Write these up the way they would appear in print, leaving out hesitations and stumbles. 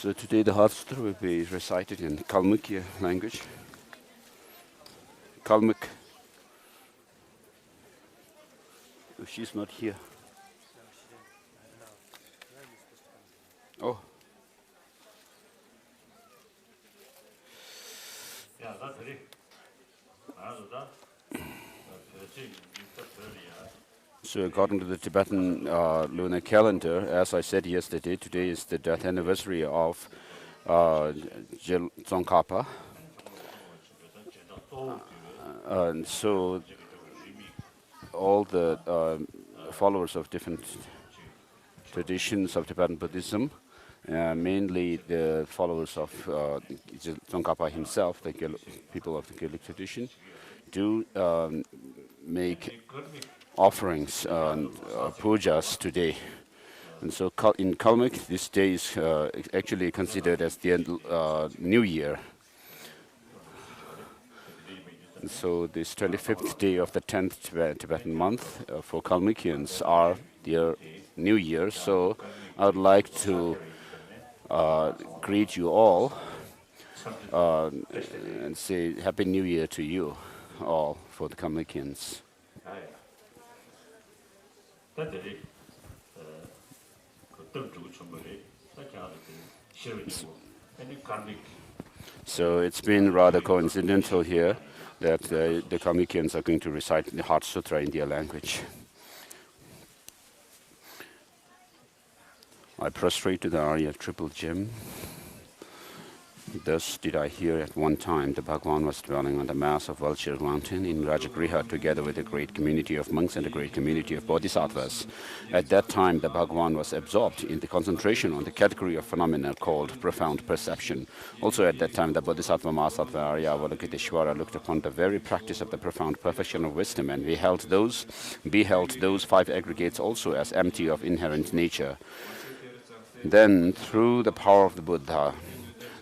So today the Heart Sutra will be recited in Kalmykia language. Kalmyk. Oh, she's not here. Oh. So according to the Tibetan lunar calendar, as I said yesterday, today is the death anniversary of Tsongkhapa. And so all the followers of different traditions of Tibetan Buddhism, mainly the followers of Tsongkhapa himself, the people of the Gaelic tradition, do make offerings, pujas today. And so in Kalmyk, this day is actually considered as the New Year. And so this 25th day of the 10th Tibetan month for Kalmykians are their New Year. So I would like to greet you all and say Happy New Year to you all for the Kalmykians. So it's been rather coincidental here that the Kalmykians are going to recite the Heart Sutra in their language. I prostrate to the Arya triple gem. Thus did I hear at one time the Bhagwan was dwelling on the mass of Vulture Mountain in Rajagriha together with a great community of monks and a great community of bodhisattvas. At that time the Bhagwan was absorbed in the concentration on the category of phenomena called profound perception. Also at that time the Bodhisattva Mahasattva Arya Avalokiteshvara looked upon the very practice of the profound perfection of wisdom and beheld those five aggregates also as empty of inherent nature. Then through the power of the Buddha,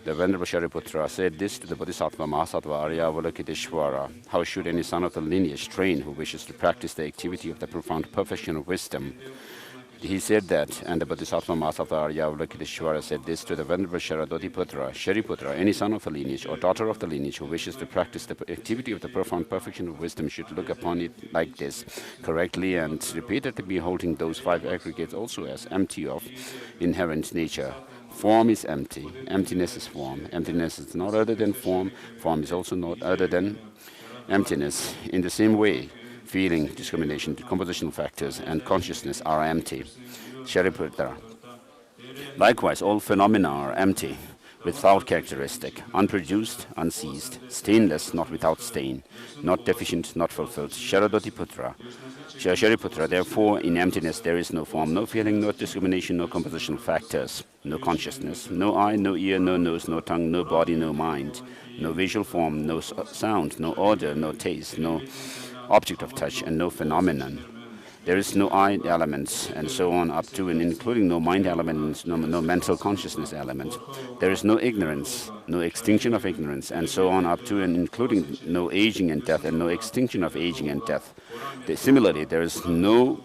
the Venerable Shariputra said this to the Bodhisattva Mahasattva Arya Avalokiteshvara: how should any son of the lineage train who wishes to practice the activity of the profound perfection of wisdom? He said that, and the Bodhisattva Mahasattva Arya Avalokiteshvara said this to the Venerable Sharadottiputra: Shariputra, any son of the lineage or daughter of the lineage who wishes to practice the activity of the profound perfection of wisdom should look upon it like this, correctly and repeatedly beholding those five aggregates also as empty of inherent nature. Form is empty. Emptiness is form. Emptiness is not other than form. Form is also not other than emptiness. In the same way, feeling, discrimination, compositional factors, and consciousness are empty. Shariputra. Likewise, all phenomena are empty, without characteristic, unproduced, unceased, stainless, not without stain, not deficient, not fulfilled. Sharadottiputra. Shariputra, therefore, in emptiness there is no form, no feeling, no discrimination, no compositional factors, no consciousness, no eye, no ear, no nose, no tongue, no body, no mind, no visual form, no sound, no odor, no taste, no object of touch, and no phenomenon. There is no I element, and so on, up to and including no mind element, no mental consciousness element. There is no ignorance, no extinction of ignorance, and so on, up to and including no aging and death, and no extinction of aging and death. Similarly, there is no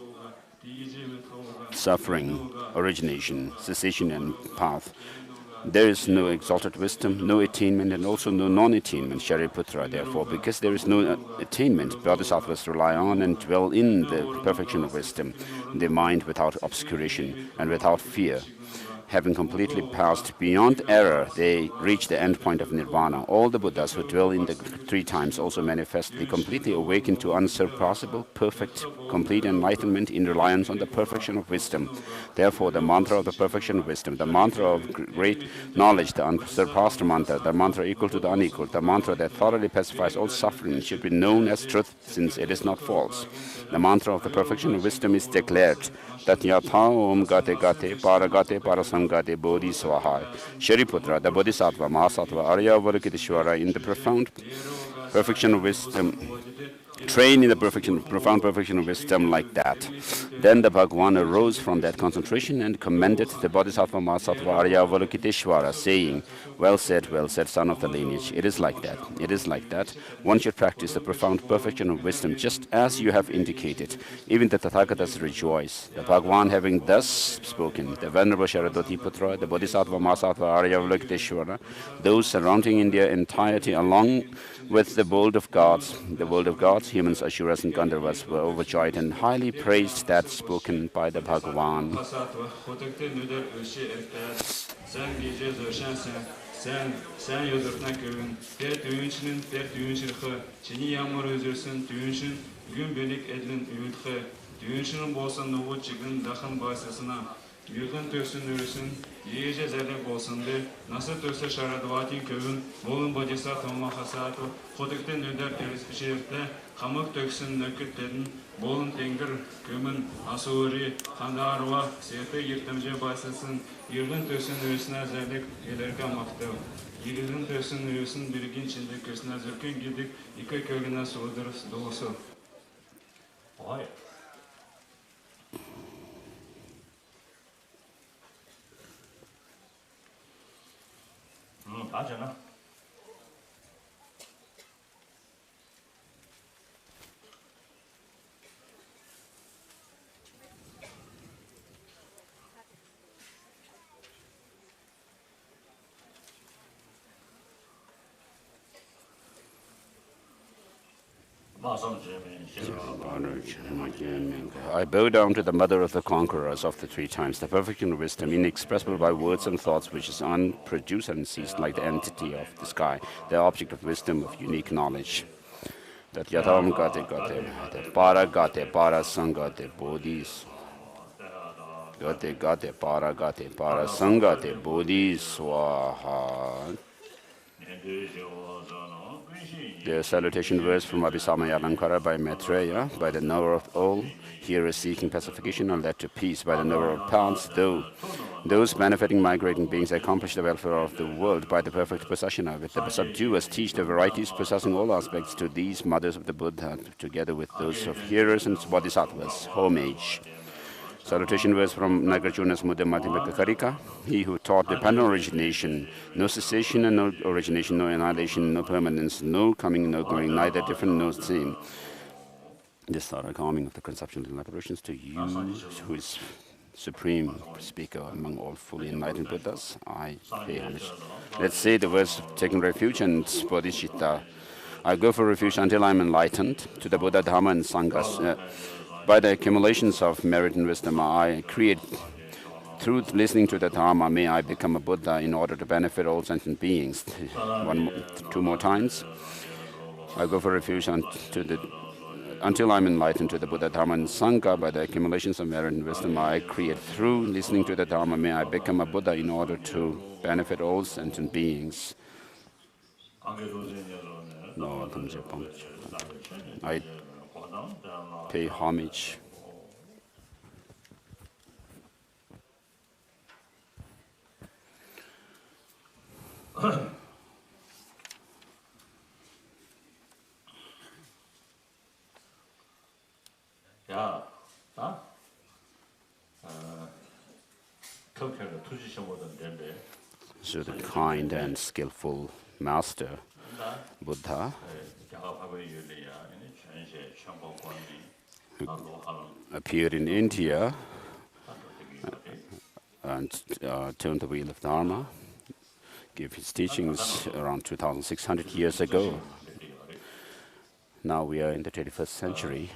suffering, origination, cessation, and path. There is no exalted wisdom, no attainment, and also no non-attainment, Shariputra. Therefore, because there is no attainment, bodhisattvas rely on and dwell in the perfection of wisdom, the mind without obscuration and without fear. Having completely passed beyond error, they reach the end point of nirvana. All the Buddhas who dwell in the three times also manifestly completely awaken to unsurpassable, perfect, complete enlightenment in reliance on the perfection of wisdom. Therefore, the mantra of the perfection of wisdom, the mantra of great knowledge, the unsurpassed mantra, the mantra equal to the unequal, the mantra that thoroughly pacifies all suffering, should be known as truth, since it is not false. The mantra of the perfection of wisdom is declared: Tat yatha om gate gate paragate parasangate bodhi swaha. Shariputra, the Bodhisattva Mahasattva Arya Avalokiteshvara, in the profound perfection of wisdom, train in the profound perfection of wisdom like that. Then the Bhagwan arose from that concentration and commended the Bodhisattva Mahasattva Arya Avalokiteshvara, saying, well said, son of the lineage. It is like that. It is like that. One should practice the profound perfection of wisdom just as you have indicated. Even the Tathagatas rejoice. The Bhagwan having thus spoken, the Venerable Sharadoti Putra, the Bodhisattva Mahasattva Arya Avalokiteshvara, those surrounding India entirety along with the world of gods, humans, Asuras and Gandharvas were overjoyed and highly praised that spoken by the Bhagwan. Yılın tösün ürüsün, yiyece zerrek olsun de, nasıl tösü şaradvatin kövün, bolun bodhisattva mahasattva, kodukten öder terespişerikte, kamık töksün nökütlerin, bolun tengir kömün, asuri, kandarva, sehte yırtımcı basısın, yılın tösün ürüsüne zerrek ilerge maktav. Yılın tösün ürüsün birgin çinde kösüne zürkün gidik, iki kölüne soğuduruz doğusu. Hayır. 맞아. I bow down to the mother of the conquerors of the three times, the perfection of wisdom, inexpressible by words and thoughts, which is unproduced and ceased like the entity of the sky, the object of wisdom, of unique knowledge. That yatam gate para sangate bodhis. Gate para sangate bodhis swaha. The salutation verse from Abhisamaya Alankara by Maitreya, by the knower of all, hearers seeking pacification are led to peace. By the knower of paths, those benefiting migrating beings accomplish the welfare of the world by the perfect possession of it. The subduers teach the varieties possessing all aspects to these mothers of the Buddha, together with those of hearers and bodhisattvas. Homage. Salutation verse from Nagarjuna's Muddha Madhyamaka Karika. He who taught dependent origination, no cessation and no origination, no annihilation, no permanence, no coming, no going, neither different, no same. This thorough calming of the conceptual elaborations to you, who is supreme speaker among all fully enlightened Buddhas, I pay homage. Let's say the verse taking refuge and bodhicitta. I go for refuge until I am enlightened to the Buddha, Dhamma and Sangha. By the accumulations of merit and wisdom I create, through listening to the Dharma, may I become a Buddha in order to benefit all sentient beings. Two more times. I go for refuge until I'm enlightened to the Buddha, Dharma and Sangha. By the accumulations of merit and wisdom I create, through listening to the Dharma, may I become a Buddha in order to benefit all sentient beings. I pay homage. So the kind and skillful master, Buddha, who appeared in India and turned the wheel of Dharma, gave his teachings around 2,600 years ago. Now we are in the 21st century.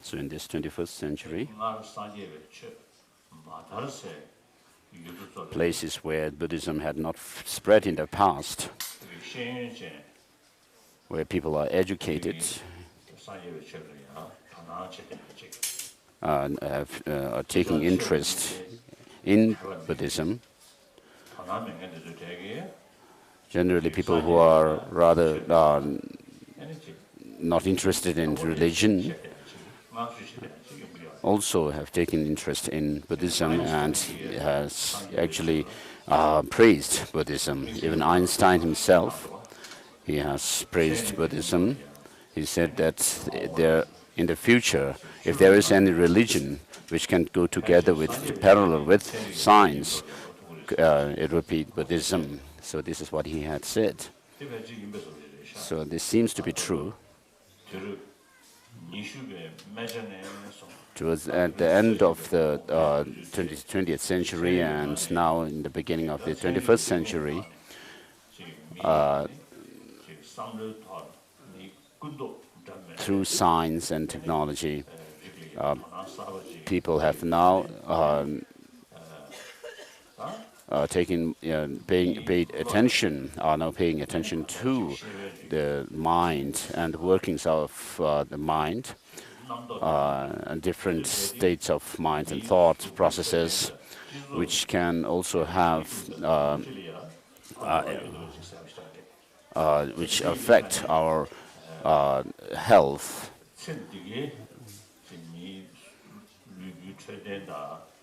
So in this 21st century, places where Buddhism had not spread in the past, where people are educated, are taking interest in Buddhism. Generally, people who are rather not interested in religion also have taken interest in Buddhism and has actually praised Buddhism. Even Einstein himself, he has praised Buddhism. He said that in the future, if there is any religion which can go together with, parallel with science, it would be Buddhism. So this is what he had said. So this seems to be true. Towards at the end of the 20th century and now in the beginning of the 21st century, through science and technology, people have now are now paying attention to the mind and workings of the mind, and different states of mind and thought processes, which can also have, which affect our health.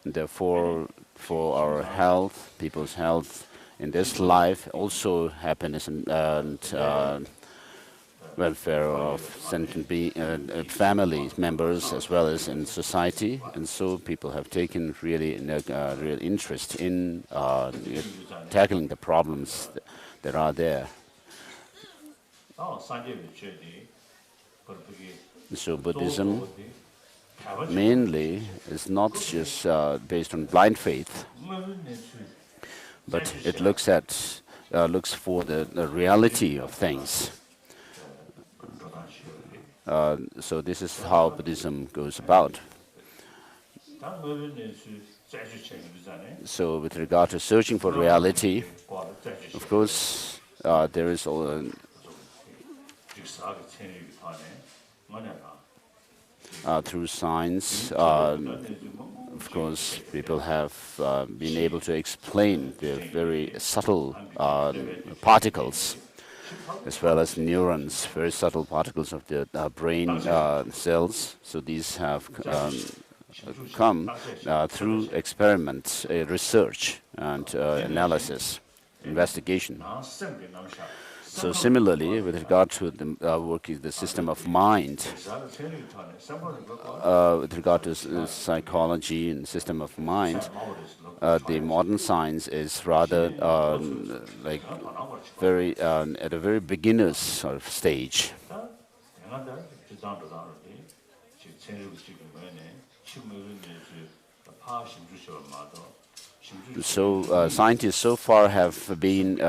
Therefore, for our health, people's health in this life, also happiness and welfare of sentient family members as well as in society, and so people have taken really real interest in tackling the problems that are there. So Buddhism mainly is not just based on blind faith, but it looks for the reality of things. So this is how Buddhism goes about. So with regard to searching for reality, of course, there is through science, of course, people have been able to explain the very subtle particles, as well as neurons, very subtle particles of the brain cells. So these have come through experiments, research, and analysis, investigation. So similarly, with regard to the work is the system of mind, with regard to psychology and system of mind, the modern science is rather like very at a very beginner's sort of stage. So scientists so far have been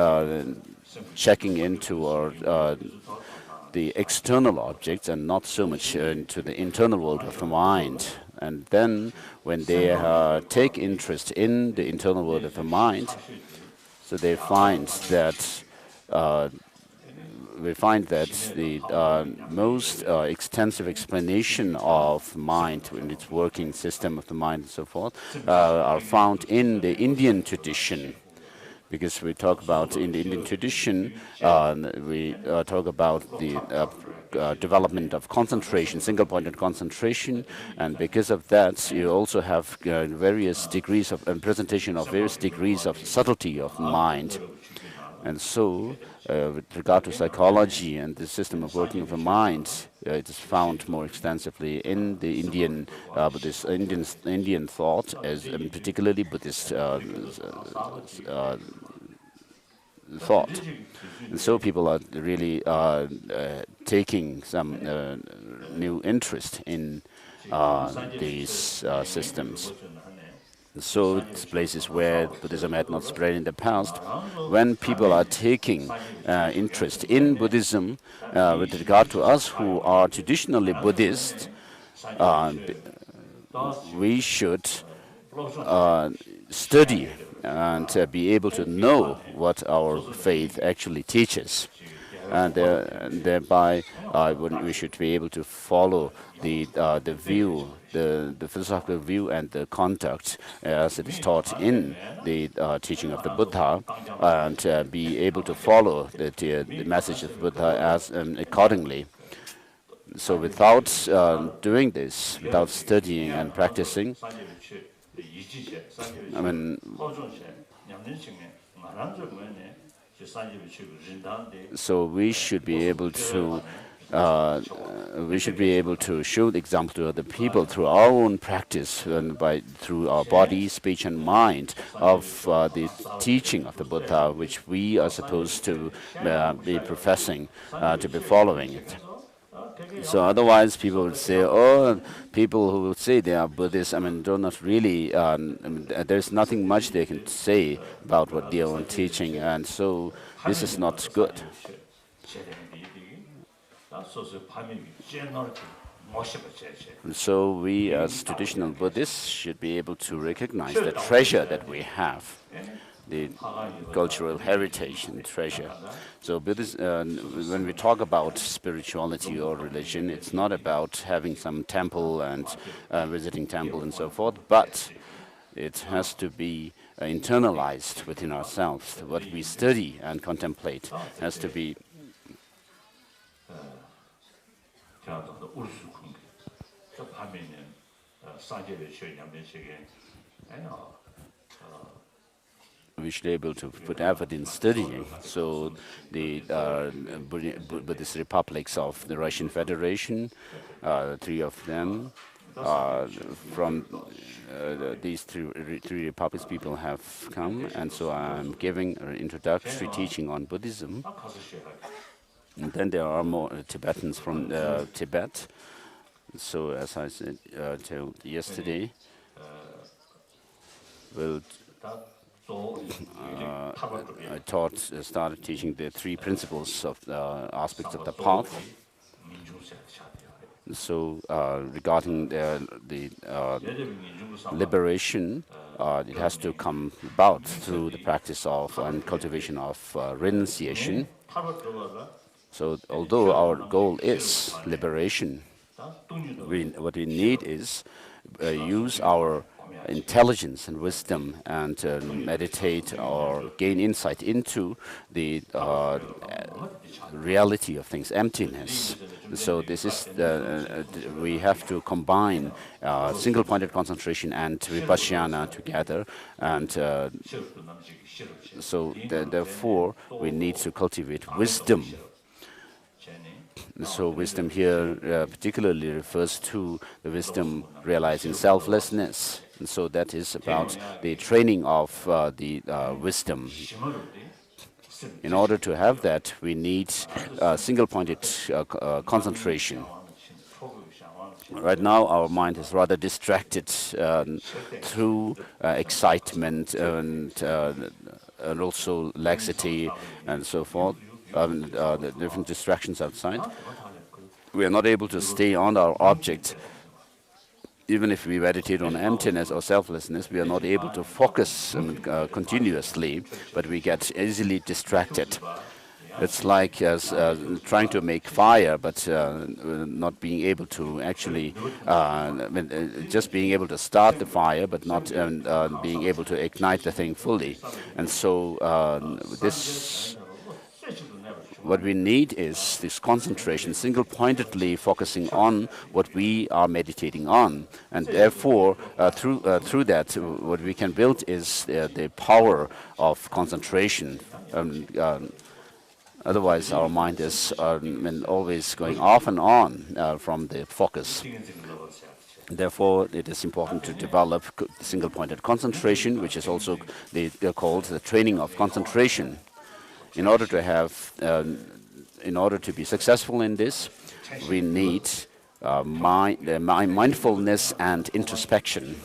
checking into the external objects and not so much into the internal world of the mind. And then when they take interest in the internal world of the mind, so they find that the most extensive explanation of mind and its working system of the mind and so forth are found in the Indian tradition. Because we talk about in the Indian tradition, we talk about the development of concentration, single-pointed concentration, and because of that, you also have various degrees of presentation of various degrees of subtlety of mind. And so, with regard to psychology and the system of working of the mind, it is found more extensively in the Indian Indian thought, as particularly Buddhist thought. And so people are really taking some new interest in these systems. So it's places where Buddhism had not spread in the past. When people are taking interest in Buddhism, with regard to us who are traditionally Buddhist, we should study and be able to know what our faith actually teaches. And thereby we should be able to follow the view, the philosophical view and the conduct as it is taught in the teaching of the Buddha, and be able to follow the message of Buddha as accordingly. So without doing this, without studying and practicing, I mean, so we should be able to show the example to other people through our own practice and through our body, speech, and mind of the teaching of the Buddha, which we are supposed to be professing, to be following it. So otherwise, people would say, oh, people who would say they are Buddhists, I mean, do not really, there's nothing much they can say about what their own teaching, and so this is not good. And so we, as traditional Buddhists, should be able to recognize the treasure that we have, the cultural heritage and treasure. So when we talk about spirituality or religion, it's not about having some temple and visiting temple and so forth, but it has to be internalized within ourselves. What we study and contemplate has to be we should be able to put effort in studying. So the Buddhist republics of the Russian Federation, 3 of them, from these three republics, people have come, and so I'm giving an introductory teaching on Buddhism. And then there are more Tibetans from Tibet. So as I said till yesterday, I started teaching the 3 principles of the aspects of the path. So regarding the liberation, it has to come about through the practice of and cultivation of renunciation. So although our goal is liberation, what we need is use our intelligence and wisdom and meditate or gain insight into the reality of things, emptiness. So this is we have to combine single-pointed concentration and vipassana together, and so therefore we need to cultivate wisdom. So wisdom here particularly refers to the wisdom realizing selflessness. And so that is about the training of the wisdom. In order to have that, we need single-pointed concentration. Right now, our mind is rather distracted through excitement and also laxity and so forth. The different distractions outside. We are not able to stay on our object. Even if we meditate on emptiness or selflessness, we are not able to focus continuously, but we get easily distracted. It's like trying to make fire, but not being able to actually, just being able to start the fire, but not being able to ignite the thing fully. And so what we need is this concentration, single-pointedly focusing on what we are meditating on, and therefore, through that, what we can build is the power of concentration. Otherwise, our mind is always going off and on from the focus. Therefore, it is important to develop single-pointed concentration, which is also called the training of concentration. In order to be successful in this, we need mindfulness and introspection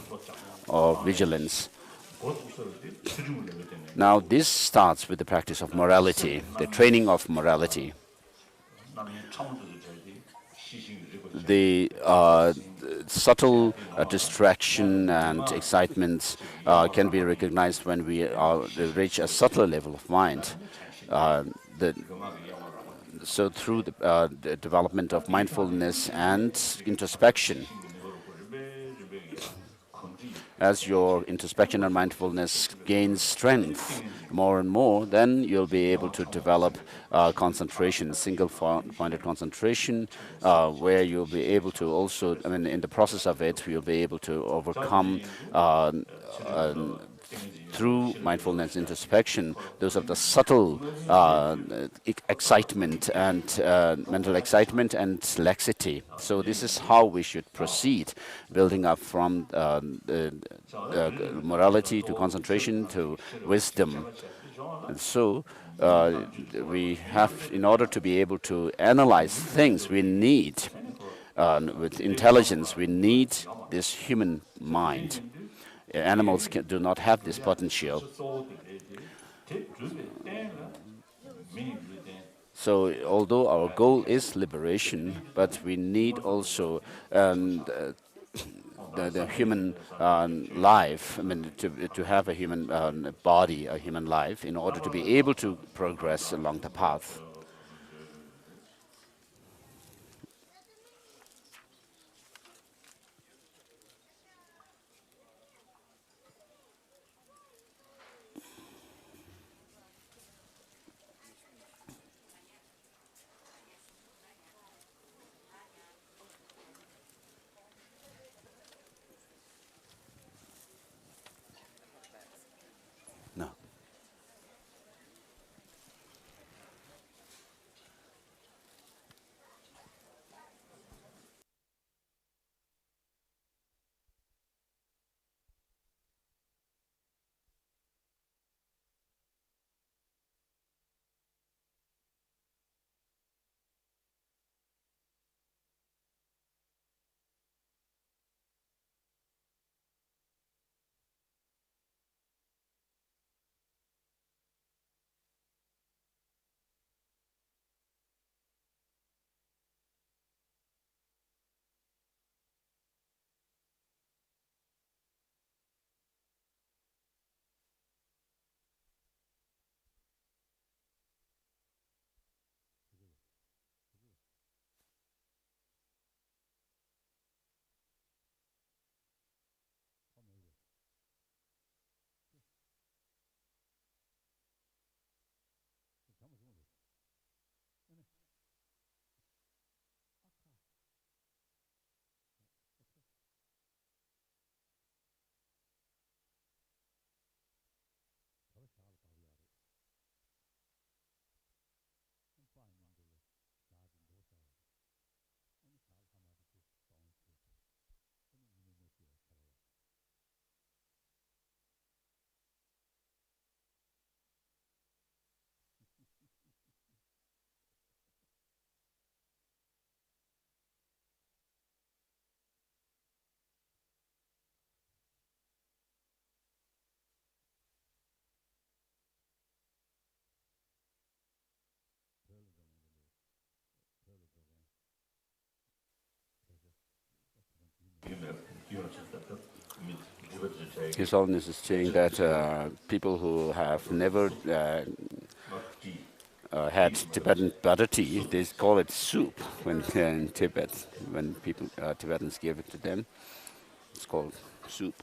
or vigilance. Now, this starts with the practice of morality, the training of morality. The subtle distraction and excitements can be recognized when we reach a subtler level of mind. So through the development of mindfulness and introspection, As your introspection and mindfulness gains strength more and more, then you'll be able to develop concentration, single-pointed concentration, where you'll be able to also, I mean, in the process of it, you'll be able to overcome through mindfulness introspection, those of the subtle excitement and mental excitement and laxity. So this is how we should proceed, building up from morality to concentration to wisdom. And so we have, in order to be able to analyze things, we need, with intelligence, we need this human mind. Animals do not have this potential. So although our goal is liberation, but we need also the human life, I mean, to have a human body, a human life, in order to be able to progress along the path. No. His Holiness is saying that people who have never had Tibetan butter tea, they call it soup when in Tibet. When people Tibetans give it to them, it's called soup.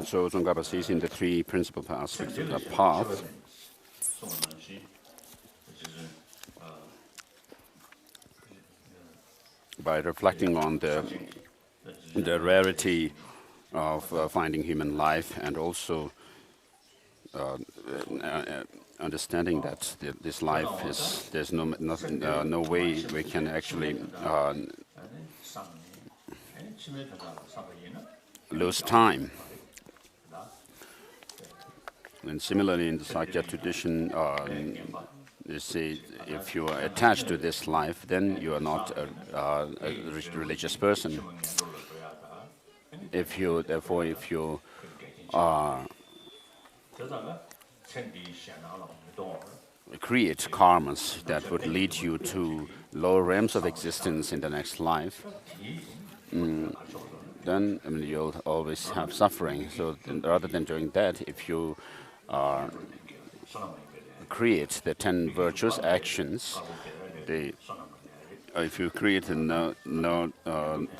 So Tsongkhapa sees in the three principal aspects of the path. By reflecting on the rarity of finding human life, and also understanding that this life is, there's no way we can actually lose time. And similarly, in the Sakya tradition, they say if you are attached to this life, then you are not a religious person. Therefore, if you create karmas that would lead you to lower realms of existence in the next life, then you'll always have suffering. So rather than doing that, if you create the 10 virtuous actions, if you create the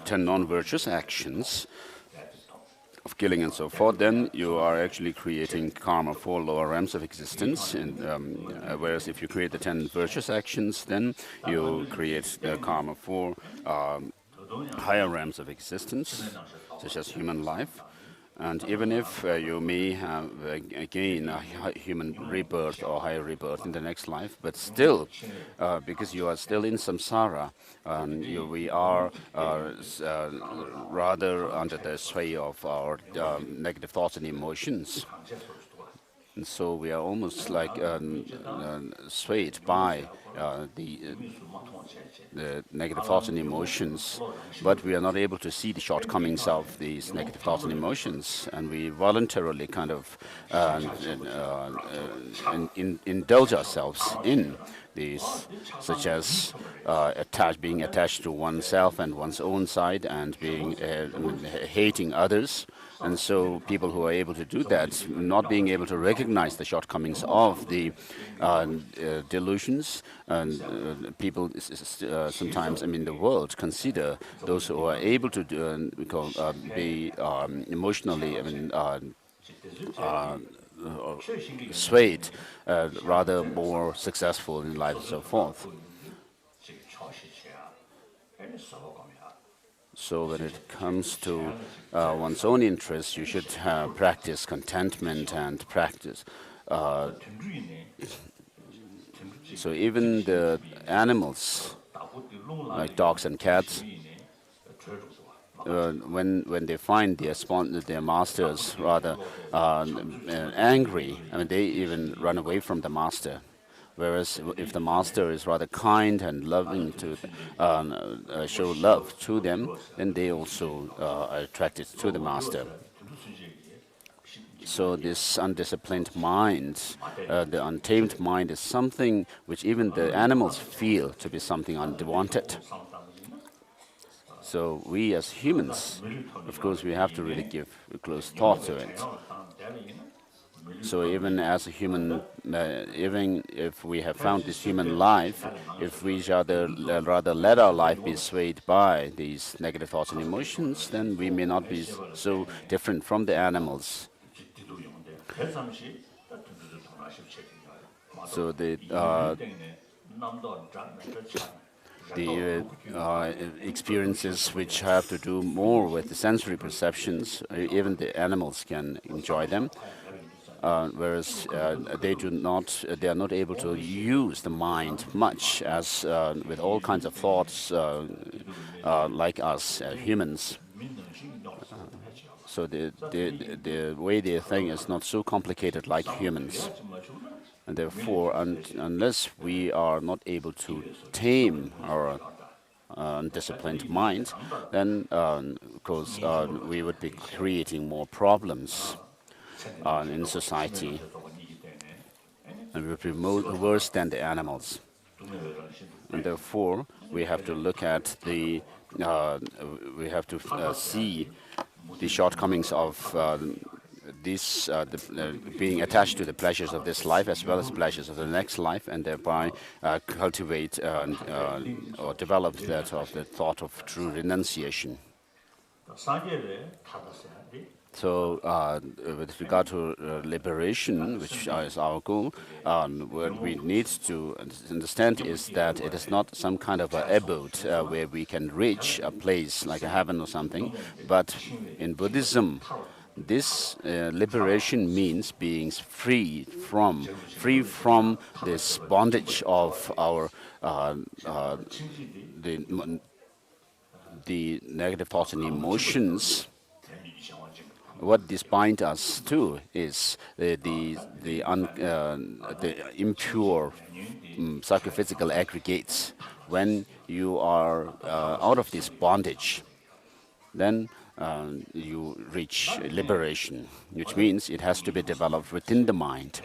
10 non-virtuous actions of killing and so forth, then you are actually creating karma for lower realms of existence. And, whereas if you create the 10 virtuous actions, then you create karma for higher realms of existence, such as human life. And even if you may have again a human rebirth or higher rebirth in the next life, but still, because you are still in samsara, we are rather under the sway of our negative thoughts and emotions. And so we are almost like swayed by the negative thoughts and emotions, but we are not able to see the shortcomings of these negative thoughts and emotions, and we voluntarily kind of indulge ourselves in these, such as being attached to oneself and one's own side, and being hating others. And so people who are able to do that, not being able to recognize the shortcomings of the delusions, and people sometimes, the world consider those who are able to be emotionally, swayed, rather more successful in life and so forth. So when it comes to one's own interests, you should practice contentment and practice. So even the animals, like dogs and cats, when they find their masters rather angry, they even run away from the master. Whereas if the master is rather kind and loving to show love to them, then they also are attracted to the master. So this undisciplined mind, the untamed mind, is something which even the animals feel to be something unwanted. So we as humans, of course, we have to really give a close thought to it. So even as a human, even if we have found this human life, if we rather let our life be swayed by these negative thoughts and emotions, then we may not be so different from the animals. So the experiences which have to do more with the sensory perceptions, even the animals can enjoy them. Whereas they are not able to use the mind much, as with all kinds of thoughts like us humans. So the way they think is not so complicated like humans. And therefore, unless we are not able to tame our undisciplined mind, then of course we would be creating more problems in society, and we would be worse than the animals. And therefore, we have to look at we have to see the shortcomings of being attached to the pleasures of this life as well as pleasures of the next life, and thereby cultivate or develop that of the thought of true renunciation. So with regard to liberation, which is our goal, what we need to understand is that it is not some kind of an abode where we can reach a place like a heaven or something, but in Buddhism, This liberation means being free from this bondage of our the the negative thoughts and emotions. What this binds us to is the impure psychophysical aggregates. When you are out of this bondage, then you reach liberation, which means it has to be developed within the mind.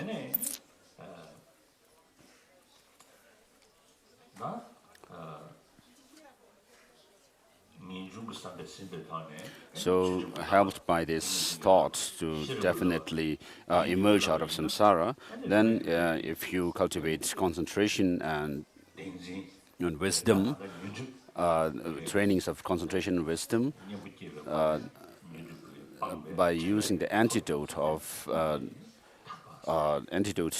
So, helped by this thought to definitely emerge out of samsara, then if you cultivate concentration and wisdom, trainings of concentration and wisdom, by using the antidote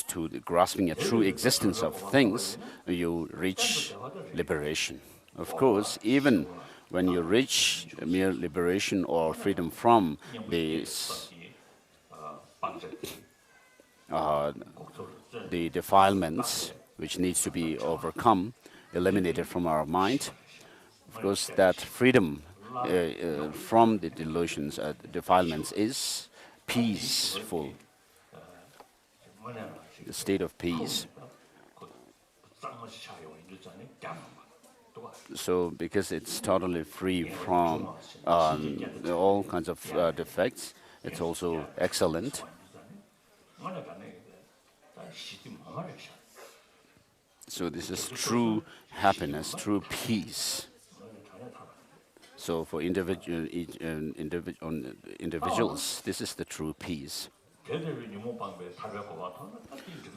to the grasping a true existence of things, you reach liberation. Of course, even when you reach mere liberation or freedom from the defilements which needs to be overcome, eliminated from our mind, of course, that freedom from the delusions, defilements is peaceful, the state of peace. So, because it's totally free from all kinds of defects, it's also excellent. So, this is true happiness, true peace. So, for individuals, this is the true peace.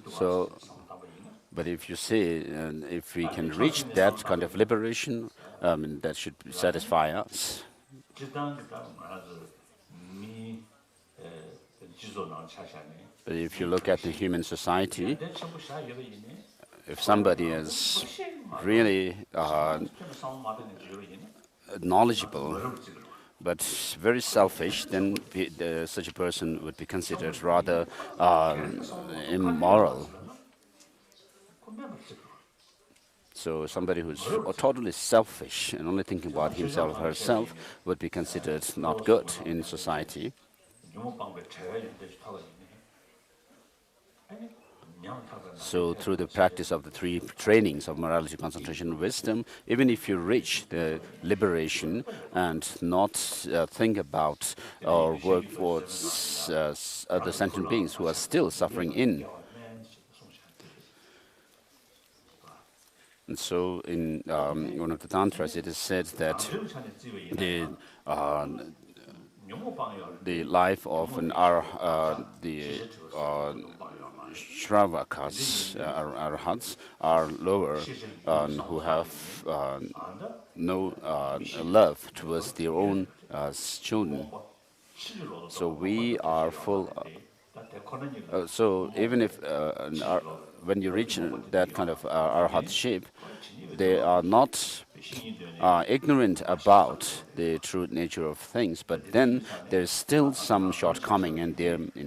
So, but if you say, if we can reach that kind of liberation, that should satisfy us. But if you look at the human society, if somebody is really knowledgeable, but very selfish, then such a person would be considered rather immoral. So somebody who's totally selfish and only thinking about himself or herself would be considered not good in society. So through the practice of the three trainings of morality, concentration, and wisdom, even if you reach the liberation and not think about or work for other sentient beings who are still suffering in. And so in one of the tantras it is said that the life of an Shravakas, arhats, are lower, who have no love towards their own children. So we are full. So even if when you reach that kind of arhatship, they are not ignorant about the true nature of things, but then there is still some shortcoming in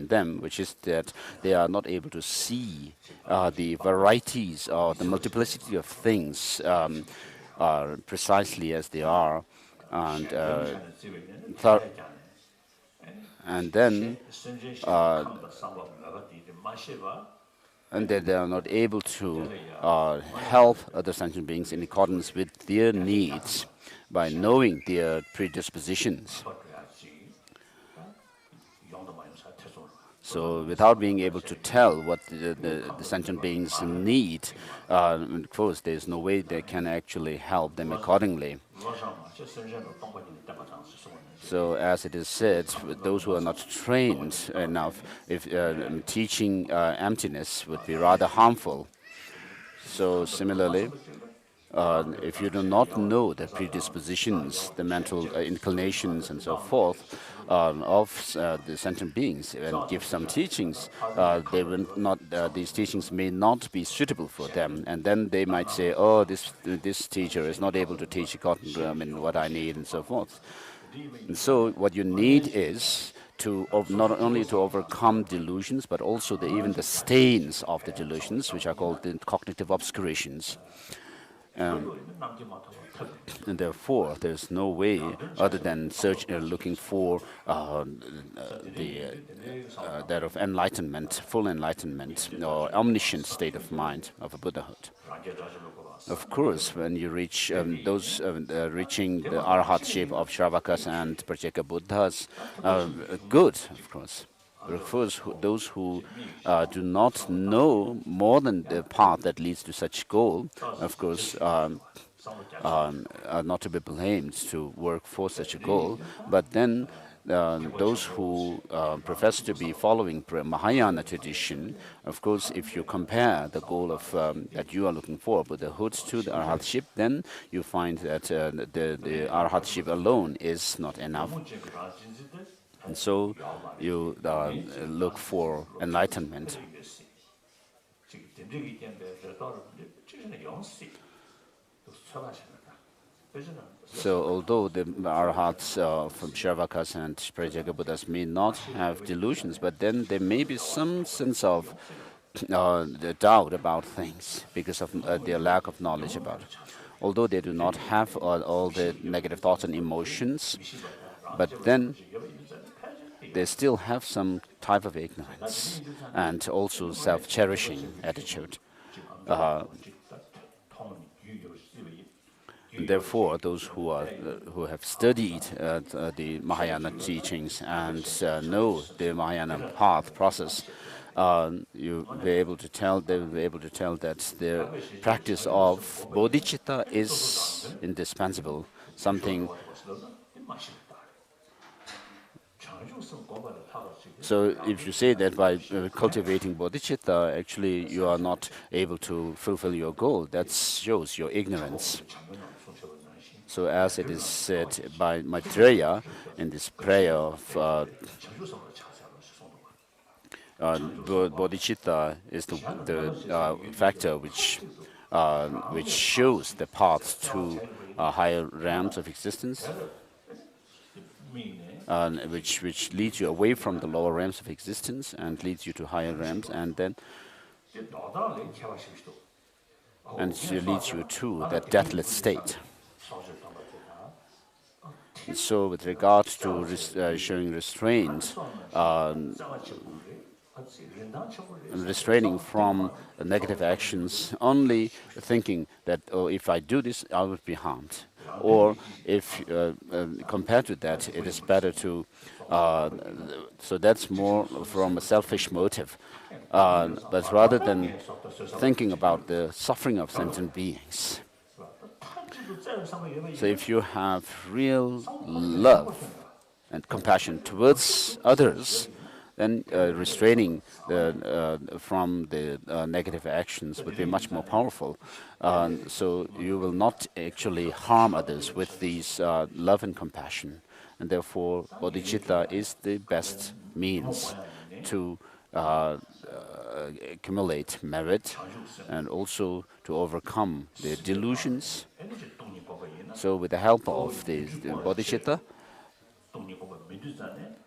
them, which is that they are not able to see the varieties or the multiplicity of things precisely as they are, and then they are not able to help other sentient beings in accordance with their needs by knowing their predispositions. So without being able to tell what the sentient beings need, of course, there's no way they can actually help them accordingly. So, as it is said, those who are not trained enough, if teaching emptiness would be rather harmful. So, similarly, if you do not know the predispositions, the mental inclinations, and so forth of the sentient beings, and give some teachings, they will not. These teachings may not be suitable for them, and then they might say, "Oh, this teacher is not able to teach according to what I need," and so forth. And so what you need is not only to overcome delusions, but also even the stains of the delusions, which are called the cognitive obscurations. And therefore, there's no way other than looking for that of enlightenment, full enlightenment, or omniscient state of mind of a Buddhahood. Of course, when you reach reaching the arhatship of Shravakas and Pratyeka Buddhas, good, of course. But of course, those who do not know more than the path that leads to such goal, of course, are not to be blamed to work for such a goal. But then those who profess to be following Mahayana tradition, of course, if you compare the goal of that you are looking for, Buddhahood, to the arhatship, then you find that the arhatship alone is not enough. And so you look for enlightenment. So although the arhats from Shravakas and Pratyeka Buddhas may not have delusions, but then there may be some sense of the doubt about things because of their lack of knowledge about it. Although they do not have all the negative thoughts and emotions, but then they still have some type of ignorance and also self-cherishing attitude. And therefore, those who have studied the Mahayana teachings and know the Mahayana path process, they will be able to tell that the practice of bodhicitta is indispensable, something. So if you say that by cultivating bodhicitta, actually you are not able to fulfill your goal, that shows your ignorance. So as it is said by Maitreya in this prayer of bodhicitta is the factor which shows the path to higher realms of existence, which leads you away from the lower realms of existence and leads you to higher realms, and then it leads you to that deathless state. And so with regard to showing restraint, restraining from negative actions, only thinking that, oh, if I do this, I will be harmed. Or if compared to that, it is better to, so that's more from a selfish motive. But rather than thinking about the suffering of sentient beings. So if you have real love and compassion towards others, then restraining from the negative actions would be much more powerful. So you will not actually harm others with these love and compassion. And therefore, bodhicitta is the best means to accumulate merit and also to overcome the delusions. So with the help of the bodhicitta,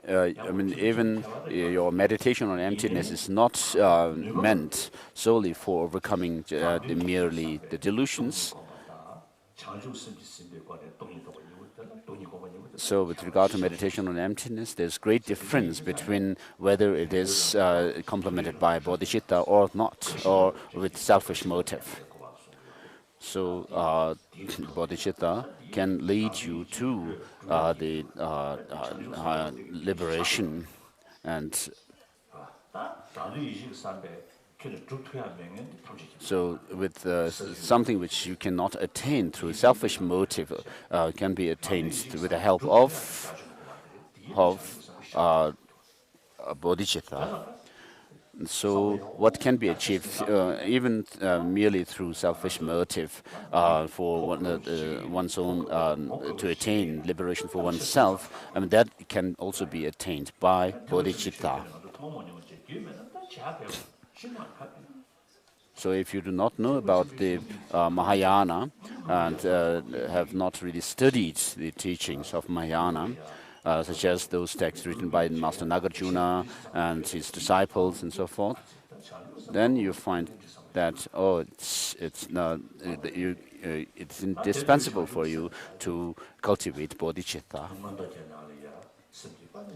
I mean, even your meditation on emptiness is not meant solely for overcoming merely the delusions. So with regard to meditation on emptiness, there's great difference between whether it is complemented by bodhicitta or not, or with selfish motive. So bodhicitta can lead you to the liberation, and so with something which you cannot attain through selfish motive can be attained with the help of bodhicitta. So what can be achieved even merely through selfish motive for one's own, to attain liberation for oneself, I mean, that can also be attained by bodhicitta. So if you do not know about the Mahayana and have not really studied the teachings of Mahayana, such as those texts written by Master Nagarjuna and his disciples and so forth, then you find that it's indispensable for you to cultivate bodhicitta.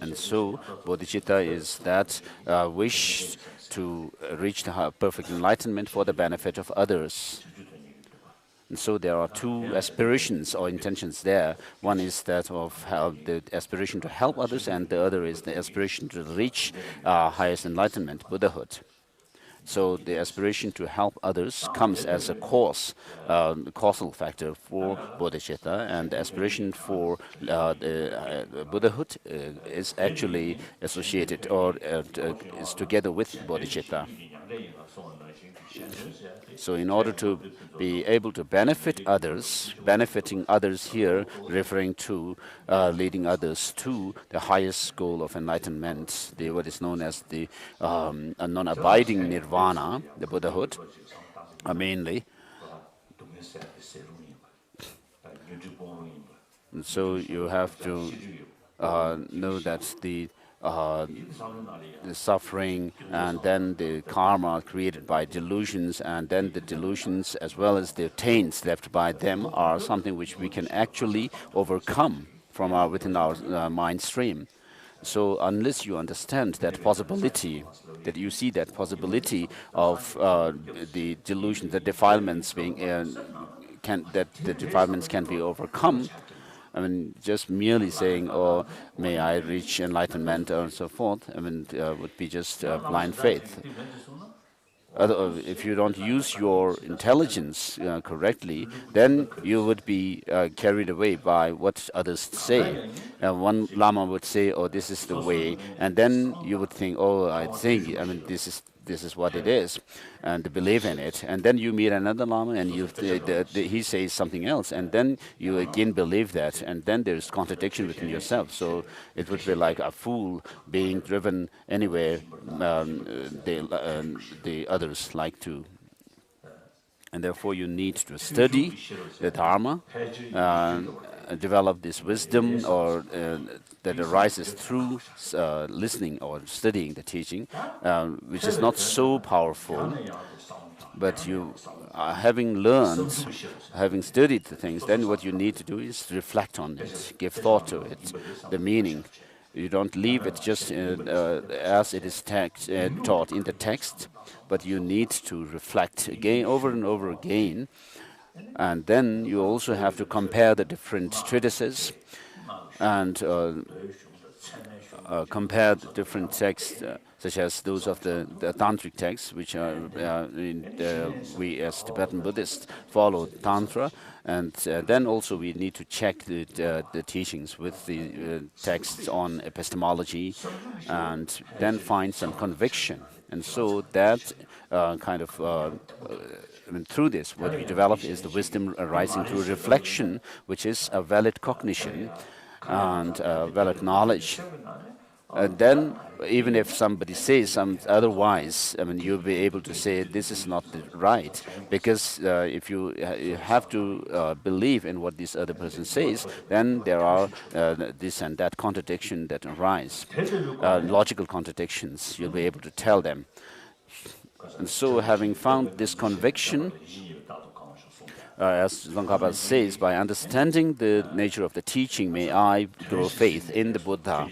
And so bodhicitta is that wish to reach the perfect enlightenment for the benefit of others. And so there are two aspirations or intentions there. One is that of the aspiration to help others, and the other is the aspiration to reach highest enlightenment, Buddhahood. So the aspiration to help others comes as a causal factor for bodhicitta, and the aspiration for the Buddhahood is actually associated or is together with bodhicitta. So in order to be able to benefit others, benefiting others here referring to leading others to the highest goal of enlightenment, what is known as the non-abiding nirvana, the Buddhahood, mainly. And so you have to know that the suffering and then the karma created by delusions, and then the delusions as well as the taints left by them are something which we can actually overcome from within our mind stream. So unless you understand that possibility, that you see that possibility of the delusions, the defilements being that the defilements can be overcome, I mean, just merely saying, "Oh, may I reach enlightenment," and so forth, I mean, would be just blind faith. If you don't use your intelligence correctly, then you would be carried away by what others say. One Lama would say, "Oh, this is the way," and then you would think, "Oh, I mean, this is what it is," and believe in it. And then you meet another Lama and he says something else, and then you again believe that, and then there's contradiction within yourself. So it would be like a fool being driven anywhere the others like to. And therefore you need to study the Dharma, develop this wisdom or that arises through listening or studying the teaching, which is not so powerful. But you, having learned, having studied the things, then what you need to do is reflect on it, give thought to it, the meaning. You don't leave it just as it is taught in the text, but you need to reflect again, over and over again. And then you also have to compare the different treatises and compare the different texts, such as those of the tantric texts, which are we as Tibetan Buddhists follow Tantra, and then also we need to check the teachings with the texts on epistemology, and then find some conviction. And so that kind of I mean, through this, what we develop is the wisdom arising through reflection, which is a valid cognition and valid knowledge. And then, even if somebody says something otherwise, I mean, you'll be able to say this is not right, because if you have to believe in what this other person says, then there are this and that contradiction that arise, logical contradictions. You'll be able to tell them. And so, having found this conviction, as Tsongkhapa says, by understanding the nature of the teaching, may I grow faith in the Buddha.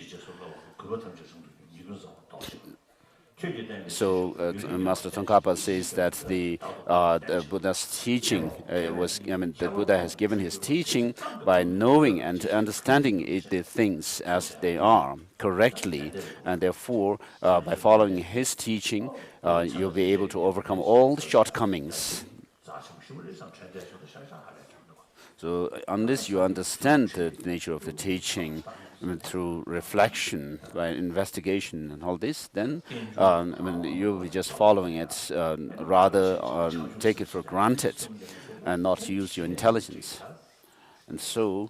So Master Tsongkhapa says that the Buddha's teaching the Buddha has given his teaching by knowing and understanding the things as they are correctly, and therefore by following his teaching, you'll be able to overcome all the shortcomings. So unless you understand the nature of the teaching, through reflection, by investigation and all this, then you'll be just following it, rather take it for granted and not use your intelligence. And so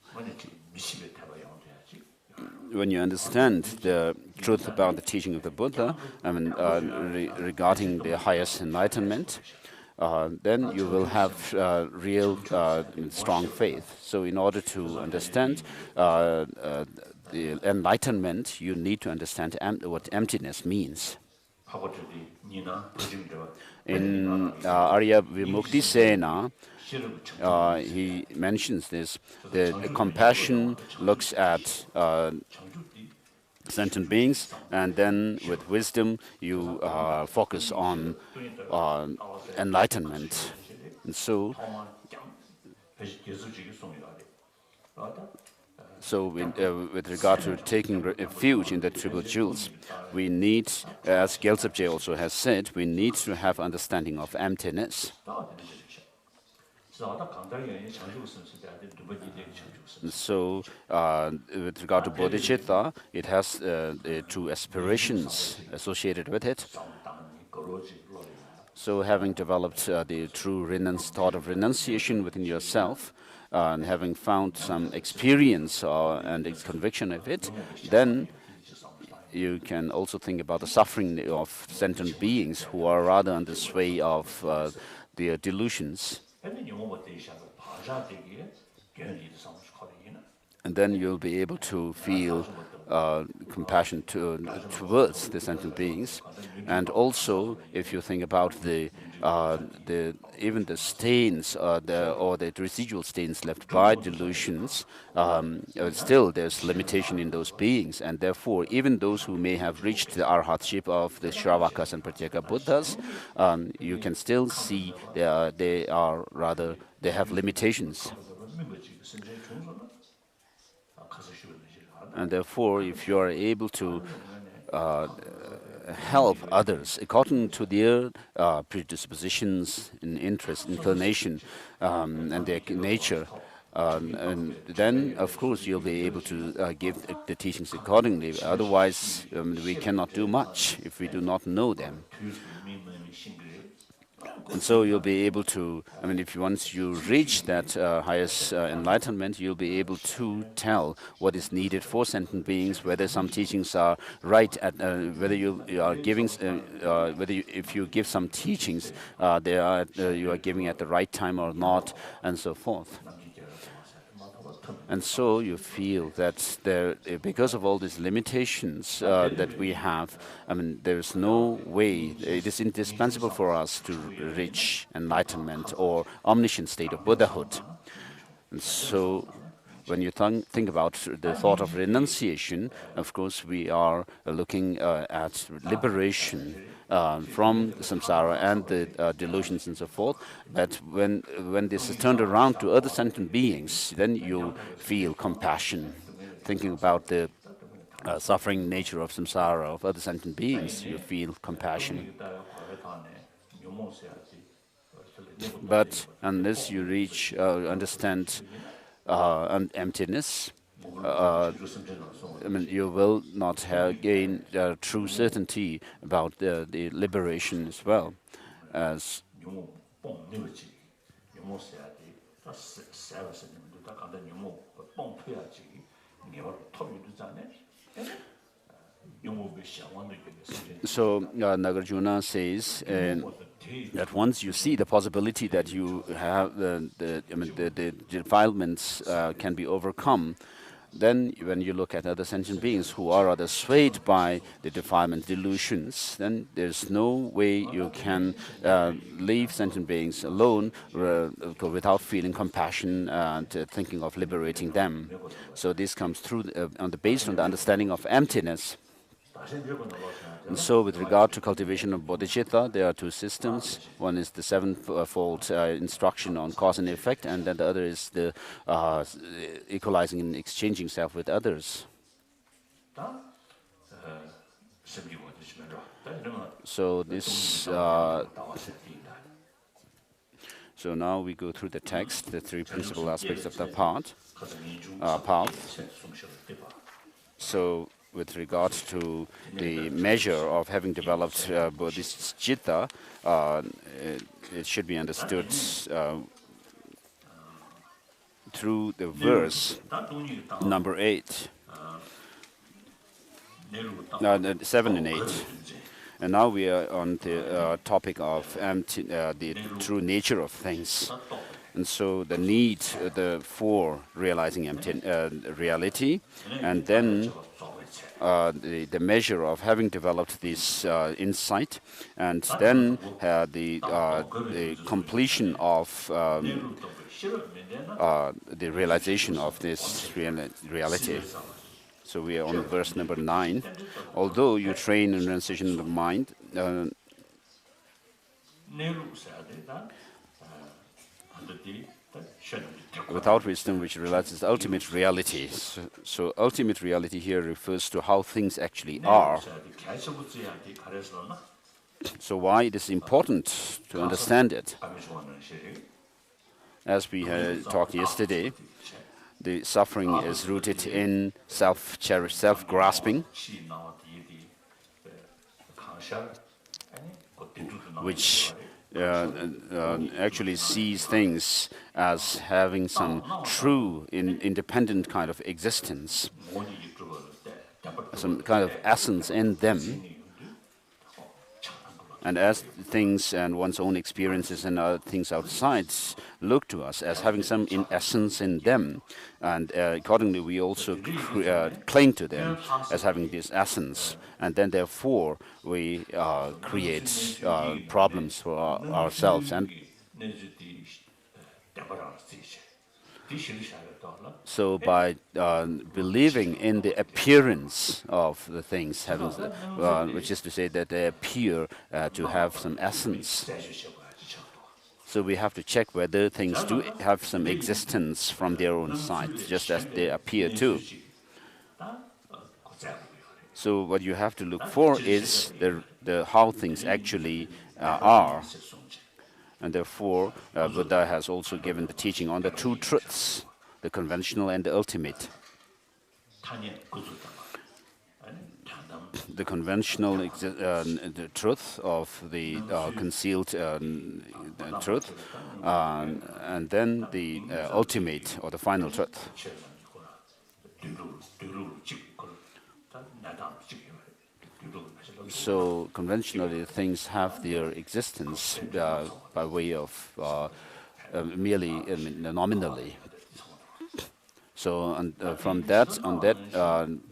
when you understand the truth about the teaching of the Buddha, regarding the highest enlightenment, then you will have real strong faith. So in order to understand the enlightenment, you need to understand what emptiness means. In Arya Vimukti Sena, he mentions this, that compassion looks at sentient beings, and then with wisdom you focus on enlightenment. And so with regard to taking refuge in the triple jewels, we need, as Gyaltsab also has said, we need to have understanding of emptiness. And so, with regard to bodhicitta, it has the true aspirations associated with it. So, having developed the true thought of renunciation within yourself, and having found some experience and conviction of it, then you can also think about the suffering of sentient beings who are rather under sway of their delusions. And then you'll be able to feel compassion towards the sentient beings. And also, if you think about even the stains or the residual stains left by delusions, still there's limitation in those beings, and therefore even those who may have reached the arhatship of the Shravakas and Pratyeka Buddhas, you can still see they have limitations. And therefore, if you are able to help others according to their predispositions, interest, inclination, and their nature, and then, of course, you'll be able to give the teachings accordingly. Otherwise, we cannot do much if we do not know them. And so you'll be able to, once you reach that highest enlightenment, you'll be able to tell what is needed for sentient beings, whether some teachings are right, whether you are giving, if you give some teachings, you are giving at the right time or not, and so forth. And so you feel that because of all these limitations that we have, there's no way, it is indispensable for us to reach enlightenment or omniscient state of Buddhahood. And so when you think about the thought of renunciation, of course, we are looking at liberation from samsara and the delusions and so forth. But when this is turned around to other sentient beings, then you feel compassion. Thinking about the suffering nature of samsara, of other sentient beings, you feel compassion. But unless you understand emptiness, you will not gain true certainty about the liberation as well. As so Nagarjuna says that once you see the possibility that you have the defilements can be overcome, then when you look at other sentient beings who are rather swayed by the defilement delusions, then there's no way you can leave sentient beings alone without feeling compassion and thinking of liberating them. So this comes through based on the understanding of emptiness. And so with regard to cultivation of bodhicitta, there are two systems. One is the sevenfold instruction on cause and effect, and then the other is the equalizing and exchanging self with others. So so now we go through the text, the three principal aspects of the path. So with regard to the measure of having developed bodhicitta, it should be understood through the verse number 8, 7 and 8. And now we are on the topic of the true nature of things. And so the need for realizing reality, and then the measure of having developed this insight, and then the completion of the realization of this reality. So we are on verse number 9. Although you train in renunciation of the mind, without wisdom, which realizes ultimate reality. So ultimate reality here refers to how things actually are. So why it is important to understand it. As we had talked yesterday, the suffering is rooted in self-grasping, which actually sees things as having some true, independent kind of existence, some kind of essence in them. And as things and one's own experiences and other things outside look to us as having some essence in them, and accordingly we also cling to them as having this essence, and then therefore we create problems for ourselves. And so by believing in the appearance of the things, having, which is to say that they appear to have some essence, so we have to check whether things do have some existence from their own side, just as they appear to. So what you have to look for is how things actually are. And therefore, Buddha has also given the teaching on the two truths, the conventional and the ultimate. The conventional the truth of the concealed truth, and then the ultimate or the final truth. So conventionally, things have their existence by way of merely nominally. So on that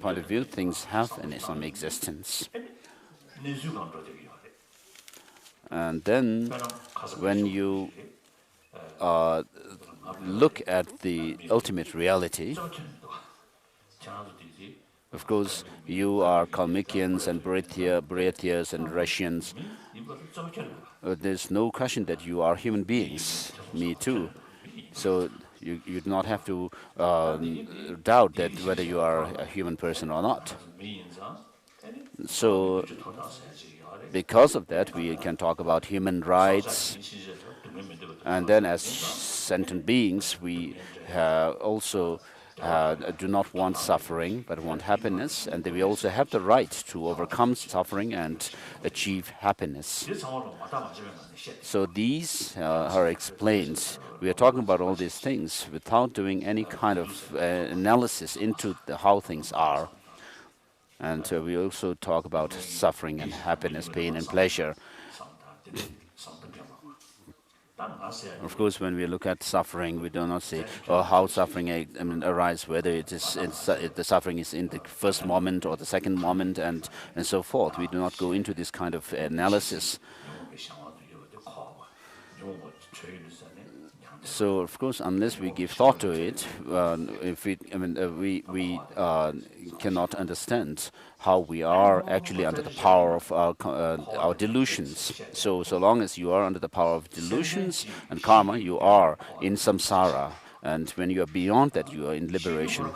point of view, things have some existence. And then when you look at the ultimate reality, of course, you are Kalmykians and Buratias and Russians. There's no question that you are human beings, me too. So you do not have to doubt that whether you are a human person or not. So because of that, we can talk about human rights. And then as sentient beings, we also do not want suffering, but want happiness. And we also have the right to overcome suffering and achieve happiness. So these are explained. We are talking about all these things without doing any kind of analysis into how things are. And we also talk about suffering and happiness, pain and pleasure. Of course, when we look at suffering, we do not say how suffering arises, whether the suffering is in the first moment or the second moment, and so forth. We do not go into this kind of analysis. So, of course, unless we give thought to it, we cannot understand how we are actually under the power of our delusions. So long as you are under the power of delusions and karma, you are in samsara. And when you are beyond that, you are in liberation.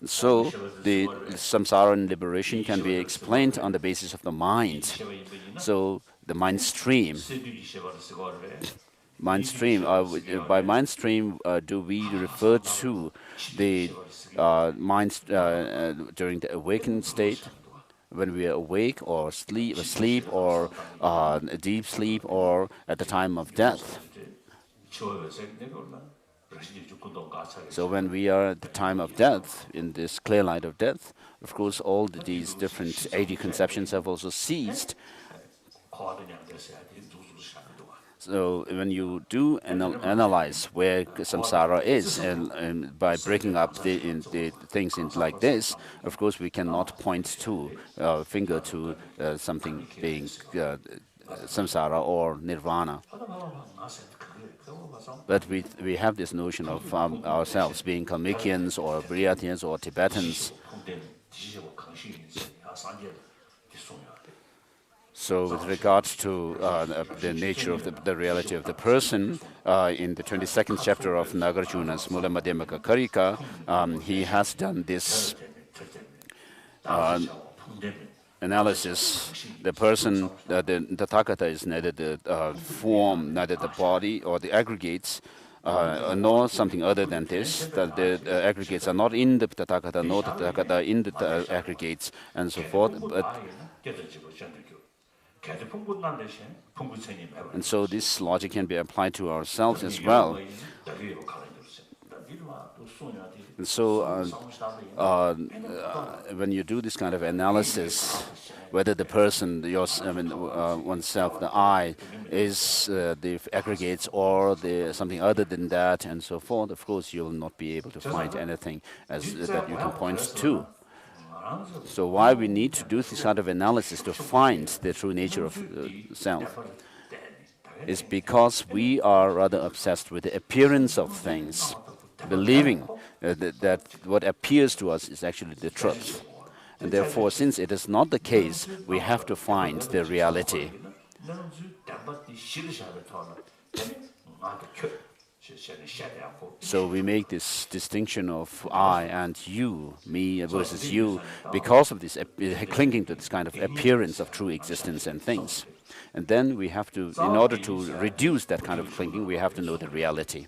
So the samsara and liberation can be explained on the basis of the mind. So the mind stream. Mind stream. By mind stream, do we refer to the mind during the awakened state, when we are awake or asleep or deep sleep, or at the time of death? So when we are at the time of death, in this clear light of death, of course, all these different 80 conceptions have also ceased. So when you do analyze where samsara is, and by breaking up the things in like this, of course we cannot point to finger to something being samsara or nirvana. But we have this notion of ourselves being Kalmykians or Buryatians or Tibetans. So with regards to the nature of the reality of the person, in the 22nd chapter of Nagarjuna's Mula Madhyamaka Karika, he has done this analysis. The person, the Tathagata is neither the form, neither the body or the aggregates, nor something other than this, that the aggregates are not in the Tathagata, nor the Tathagata in the aggregates, and so forth. And so this logic can be applied to ourselves as well. And so when you do this kind of analysis, whether the person, oneself, the I, is the aggregates or something other than that, and so forth, of course you will not be able to find anything that you can point to. So why we need to do this kind of analysis to find the true nature of self is because we are rather obsessed with the appearance of things, believing that what appears to us is actually the truth. And therefore, since it is not the case, we have to find the reality. So we make this distinction of I and you, me versus you, because of this clinging to this kind of appearance of true existence and things. And then we have to, in order to reduce that kind of clinging, we have to know the reality.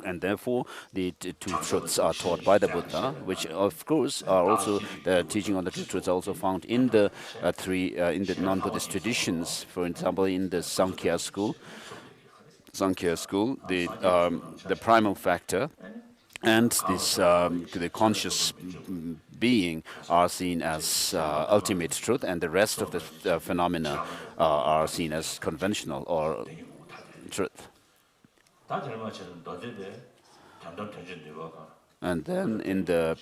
And therefore, the two truths are taught by the Buddha, which of course are also the teaching on the two truths also found in the in the non-Buddhist traditions. For example, in the Sankhya school, the primal factor and this the conscious being are seen as ultimate truth, and the rest of the phenomena are seen as conventional or truth. And then in the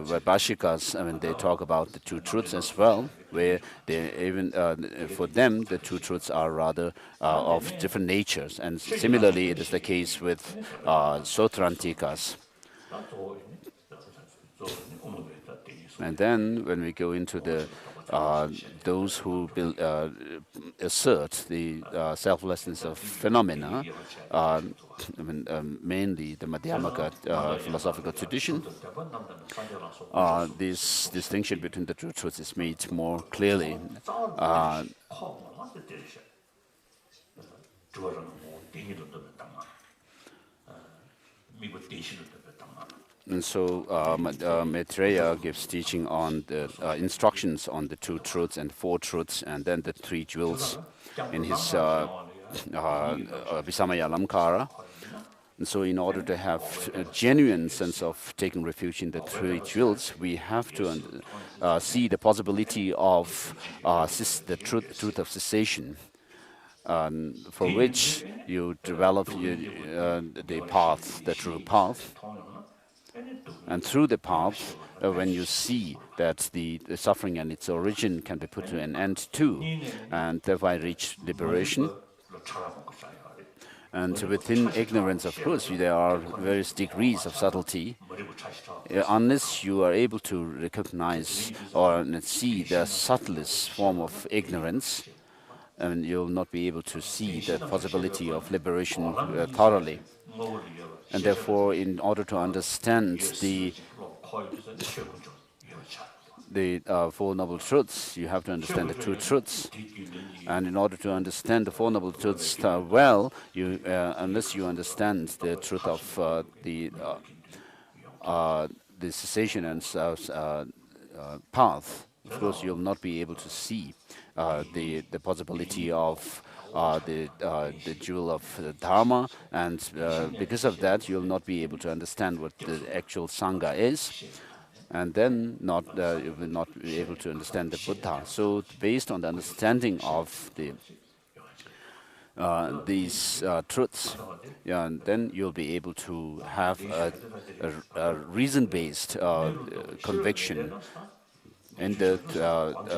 Vaibhashikas, they talk about the two truths as well, where they even for them the two truths are rather of different natures. And similarly, it is the case with Sotrantikas. And then when we go into the those who assert the selflessness of phenomena, mainly the Madhyamaka philosophical tradition, this distinction between the two truths is made more clearly. And so Maitreya gives teaching on the instructions on the two truths and four truths, and then the three jewels in his Visamaya Alamkara. And so in order to have a genuine sense of taking refuge in the three jewels, we have to see the possibility of the truth of cessation, for which you develop the path, the true path. And through the path, when you see that the suffering and its origin can be put to an end too, and thereby reach liberation. And within ignorance, of course, there are various degrees of subtlety. Unless you are able to recognize or see the subtlest form of ignorance, and you'll not be able to see the possibility of liberation thoroughly. And therefore, in order to understand the Four Noble Truths, you have to understand the two truths. And in order to understand the Four Noble Truths well, unless you understand the truth of the cessation and path, of course, you'll not be able to see the possibility of the jewel of the Dharma, and because of that, you'll not be able to understand what the actual Sangha is, and then you will not be able to understand the Buddha. So, based on the understanding of the these truths, yeah, and then you'll be able to have a reason-based conviction in the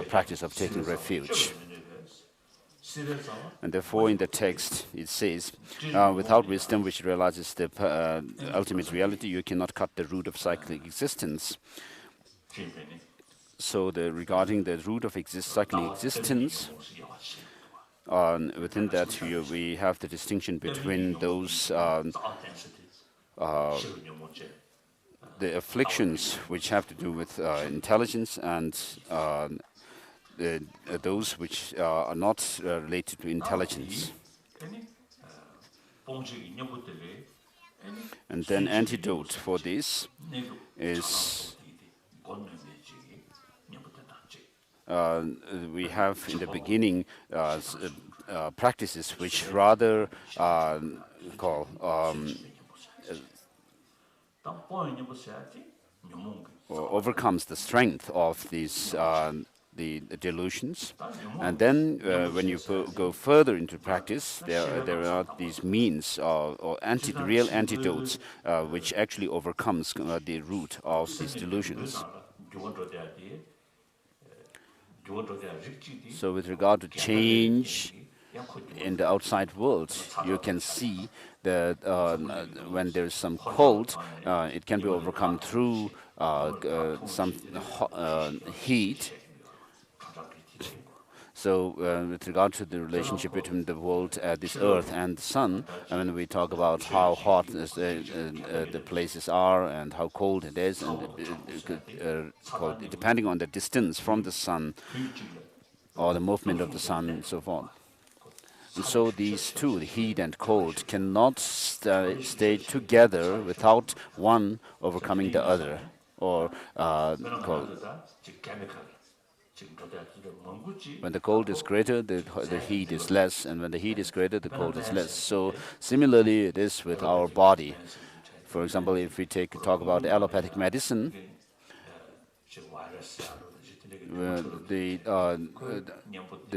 practice of taking refuge. And therefore, in the text, it says, without wisdom, which realizes the ultimate reality, you cannot cut the root of cyclic existence. So regarding the root of cyclic existence, within that, we have the distinction between those the afflictions which have to do with intelligence and those which are not related to intelligence. And then antidote for this is we have in the beginning practices which rather call or overcomes the strength of these the delusions. And then when you go further into practice, there are these means or real antidotes which actually overcomes the root of these delusions. So with regard to change in the outside world, you can see that when there's some cold, it can be overcome through some heat. So with regard to the relationship between the world, this earth and the sun, and when we talk about how hot the places are and how cold it is, and depending on the distance from the sun or the movement of the sun and so forth. And so these two, the heat and cold, cannot stay together without one overcoming the other, or when the cold is greater, the heat is less, and when the heat is greater, the cold is less. So similarly, it is with our body. For example, if we talk about allopathic medicine,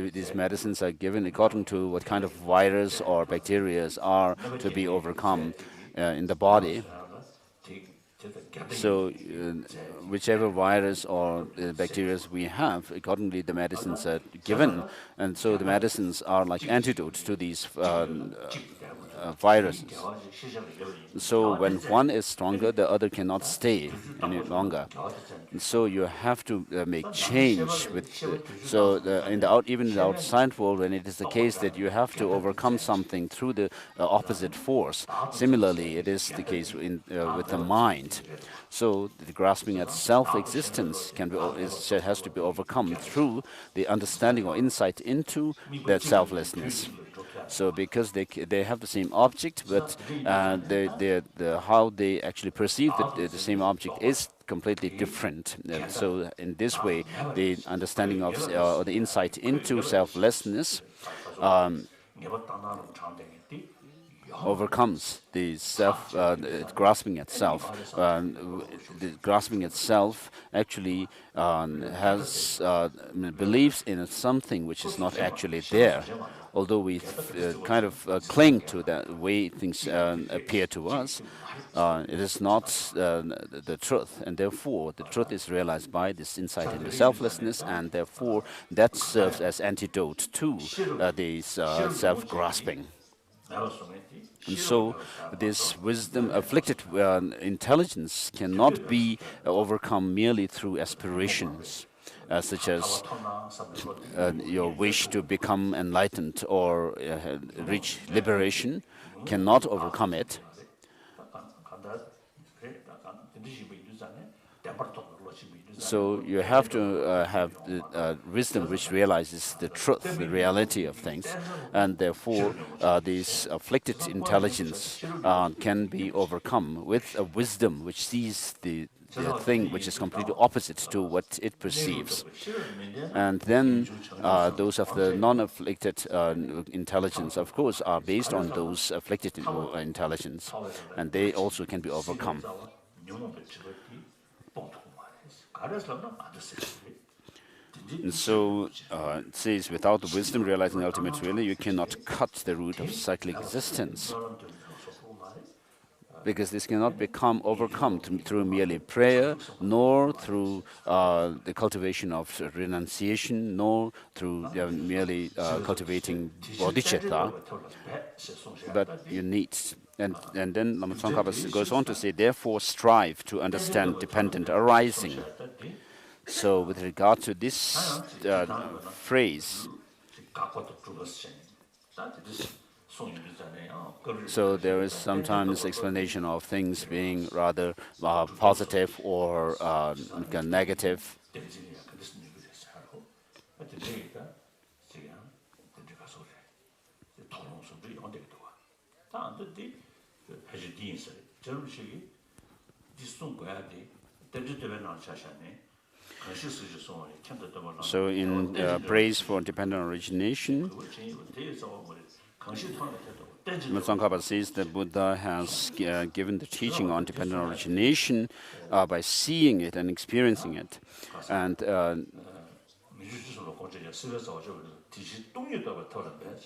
these medicines are given according to what kind of virus or bacteria are to be overcome in the body. So whichever virus or bacteria we have, accordingly the medicines are given. And so the medicines are like antidotes to these viruses. So when one is stronger, the other cannot stay any longer. And so you have to make change with. Even in the outside world, when it is the case that you have to overcome something through the opposite force, similarly it is the case with the mind. So the grasping at self-existence has to be overcome through the understanding or insight into that selflessness. So because they have the same object, but how they actually perceive the same object is completely different. So in this way, the understanding of or the insight into selflessness overcomes the grasping at self. The grasping at self actually believes in something which is not actually there. Although we kind of cling to that way things appear to us, it is not the truth, and therefore the truth is realized by this insight into selflessness, and therefore that serves as antidote to this self-grasping. And so this wisdom, afflicted intelligence cannot be overcome merely through aspirations, such as your wish to become enlightened or reach liberation, cannot overcome it. So you have to have the wisdom which realizes the truth, the reality of things, and therefore this afflicted intelligence can be overcome with a wisdom which sees the thing which is completely opposite to what it perceives. And then those of the non-afflicted intelligence, of course, are based on those afflicted intelligence, and they also can be overcome. And so it says, without the wisdom realizing ultimate reality, you cannot cut the root of cyclic existence. Because this cannot become overcome through merely prayer, nor through the cultivation of renunciation, nor through merely cultivating bodhicitta, but you need. And then Lama Tsongkhapa goes on to say, therefore strive to understand dependent arising. So with regard to this phrase, so there is sometimes explanation of things being rather positive or negative. So in praise for dependent origination, Tsongkhapa says that Buddha has given the teaching on dependent origination by seeing it and experiencing it. And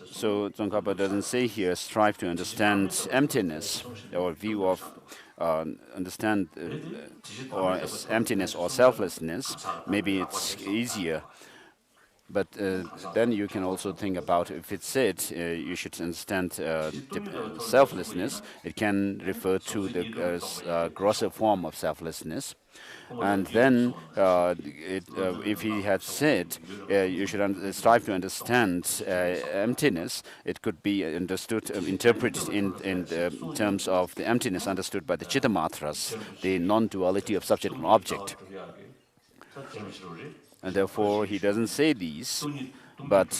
so Tsongkhapa doesn't say here, strive to understand emptiness, or view of understand or emptiness or selflessness. Maybe it's easier. But then you can also think about, if it said you should understand selflessness, it can refer to the grosser form of selflessness. And then if he had said you should strive to understand emptiness, it could be understood, interpreted in terms of the emptiness understood by the Chittamatras, the non-duality of subject and object. And therefore, he doesn't say these, but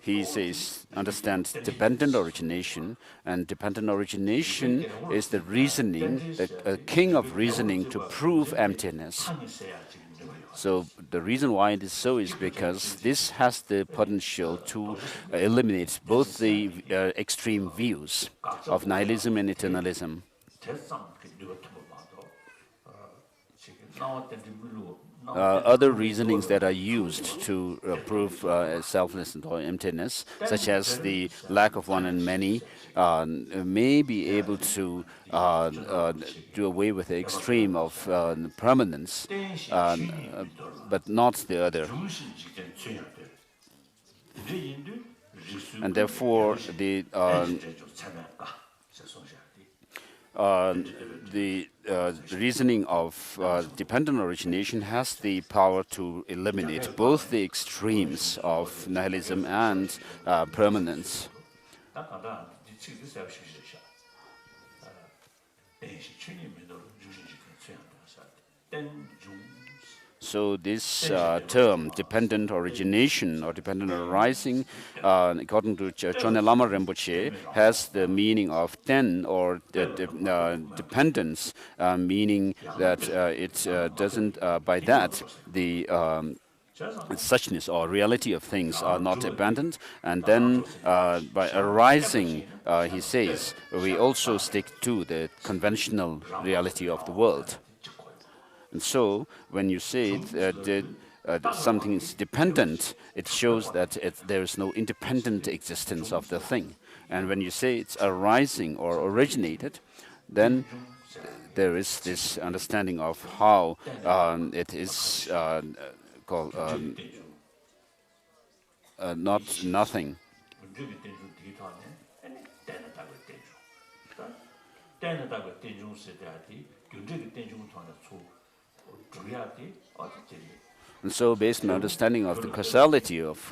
he says, understand dependent origination, and dependent origination is the reasoning, the king of reasoning to prove emptiness. So the reason why it is so is because this has the potential to eliminate both the extreme views of nihilism and eternalism. Other reasonings that are used to prove selflessness or emptiness, such as the lack of one and many, may be able to do away with the extreme of permanence, but not the other. And therefore, the reasoning of dependent origination has the power to eliminate both the extremes of nihilism and permanence. So this term, dependent origination or dependent arising, according to Chone Lama Rinpoche, has the meaning of ten, or dependence, meaning that it doesn't, by that, the suchness or reality of things are not abandoned. And then by arising, he says, we also stick to the conventional reality of the world. And so, when you say that something is dependent, it shows that there is no independent existence of the thing. And when you say it's arising or originated, then there is this understanding of how it is called not nothing. And so, based on understanding of the causality of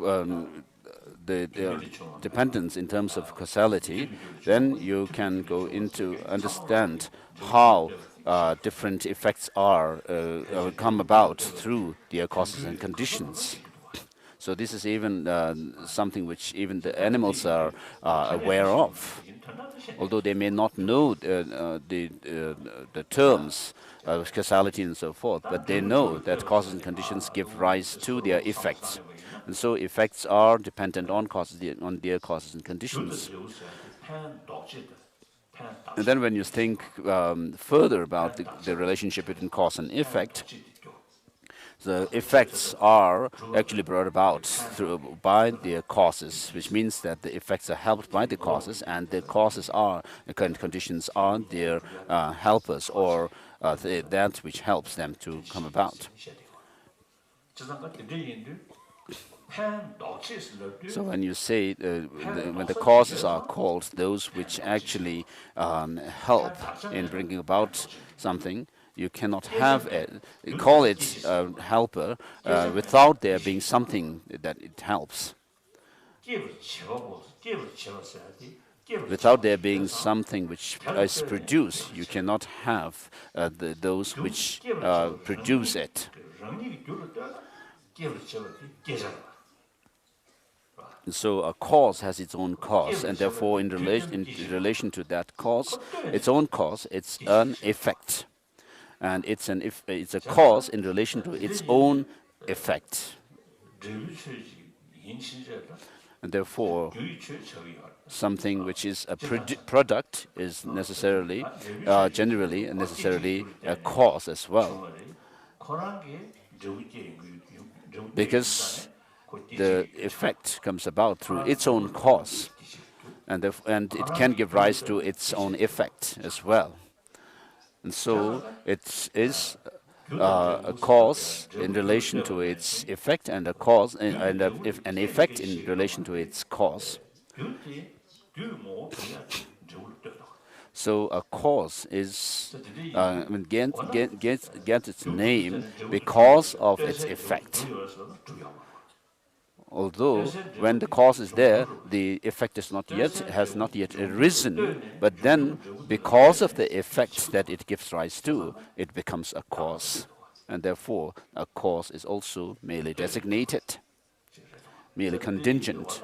the dependence in terms of causality, then you can go into understand how different effects are come about through their causes and conditions. So this is even something which even the animals are aware of, although they may not know the terms of causality and so forth, but they know that causes and conditions give rise to their effects. And so effects are dependent on their causes and conditions. And then when you think further about the relationship between cause and effect, The effects are actually brought about by the causes, which means that the effects are helped by the causes, and the causes are, the current conditions are their helpers, or that which helps them to come about. So when you say, when the causes are called those which actually help in bringing about something, you cannot call it a helper without there being something that it helps. Without there being something which is produced, you cannot have those which produce it. So a cause has its own cause, and therefore in relation to that cause, its own cause, it's an effect. And it's a cause in relation to its own effect. And therefore, something which is a product is necessarily, generally and necessarily a cause as well. Because the effect comes about through its own cause, and it can give rise to its own effect as well. And so it is a cause in relation to its effect, and a cause and an effect in relation to its cause. So a cause is gets its name because of its effect. Although when the cause is there, the effect has not yet arisen, but then because of the effect that it gives rise to, it becomes a cause. And therefore, a cause is also merely designated, merely contingent.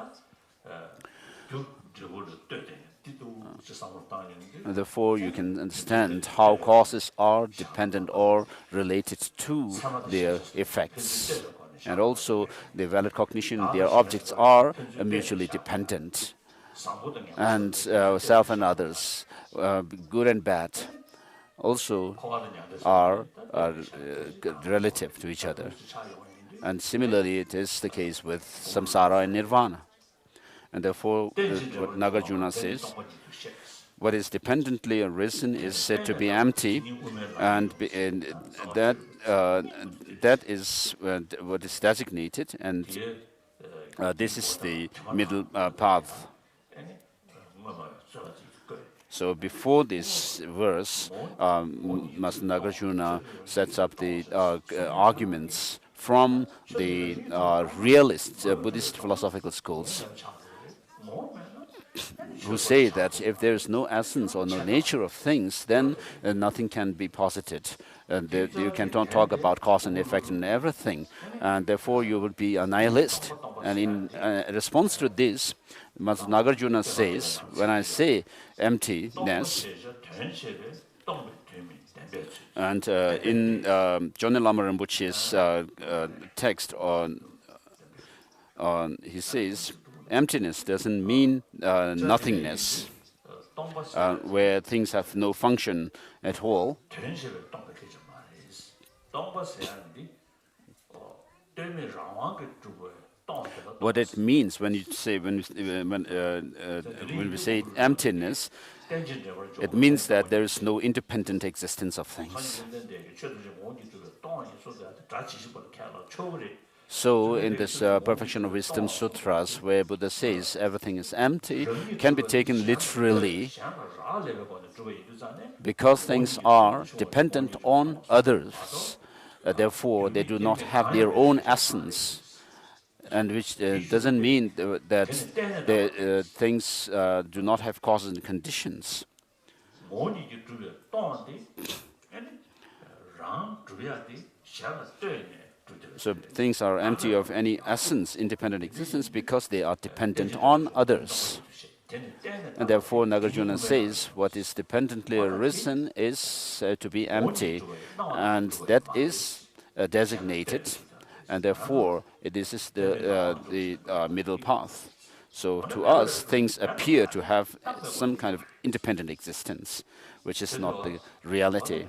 And therefore, you can understand how causes are dependent or related to their effects. And also, the valid cognition, their objects are mutually dependent. And self and others, good and bad, also are relative to each other. And similarly, it is the case with samsara and nirvana. And therefore, what Nagarjuna says, what is dependently arisen is said to be empty, and that is what is designated, and this is the middle path. So before this verse, Master Nagarjuna sets up the arguments from the realist Buddhist philosophical schools, who say that if there is no essence or no nature of things, then nothing can be posited. And you cannot talk about cause and effect and everything, and therefore you would be a nihilist. And in response to this, Master Nagarjuna says, when I say emptiness, and in John Lama Rinpoche's text he says, emptiness doesn't mean nothingness, where things have no function at all. What it means when you say when we say emptiness, it means that there is no independent existence of things. So in this Perfection of Wisdom Sutras, where Buddha says everything is empty, can be taken literally, because things are dependent on others. Therefore, they do not have their own essence, and which doesn't mean that things do not have causes and conditions. So things are empty of any essence, independent existence, because they are dependent on others. And therefore, Nagarjuna says what is dependently arisen is to be empty, and that is designated, and therefore this is the middle path. So to us, things appear to have some kind of independent existence, which is not the reality.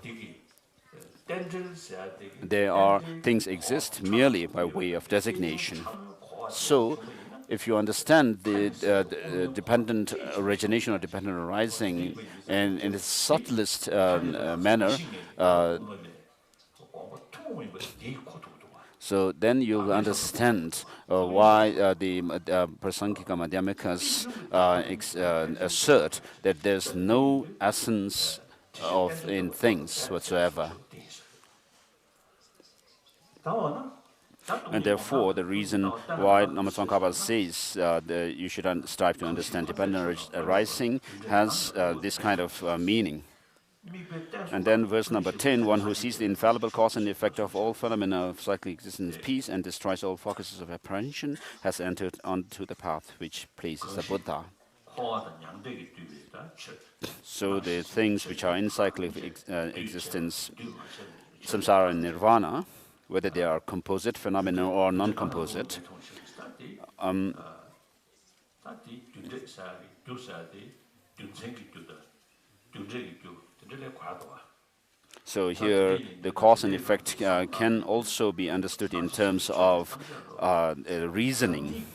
things exist merely by way of designation. So, if you understand the dependent origination or dependent arising in its subtlest manner, so then you'll understand why the Prasangika Madhyamikas assert that there's no essence in things whatsoever. And therefore, the reason why Namaswankapa says you should strive to understand dependent arising has this kind of meaning. And then verse number 10, one who sees the infallible cause and effect of all phenomena of cyclic existence, peace, and destroys all focuses of apprehension, has entered onto the path which pleases the Buddha. So the things which are in cyclic existence, samsara and nirvana, whether they are composite phenomena or non-composite, so here the cause and effect can also be understood in terms of reasoning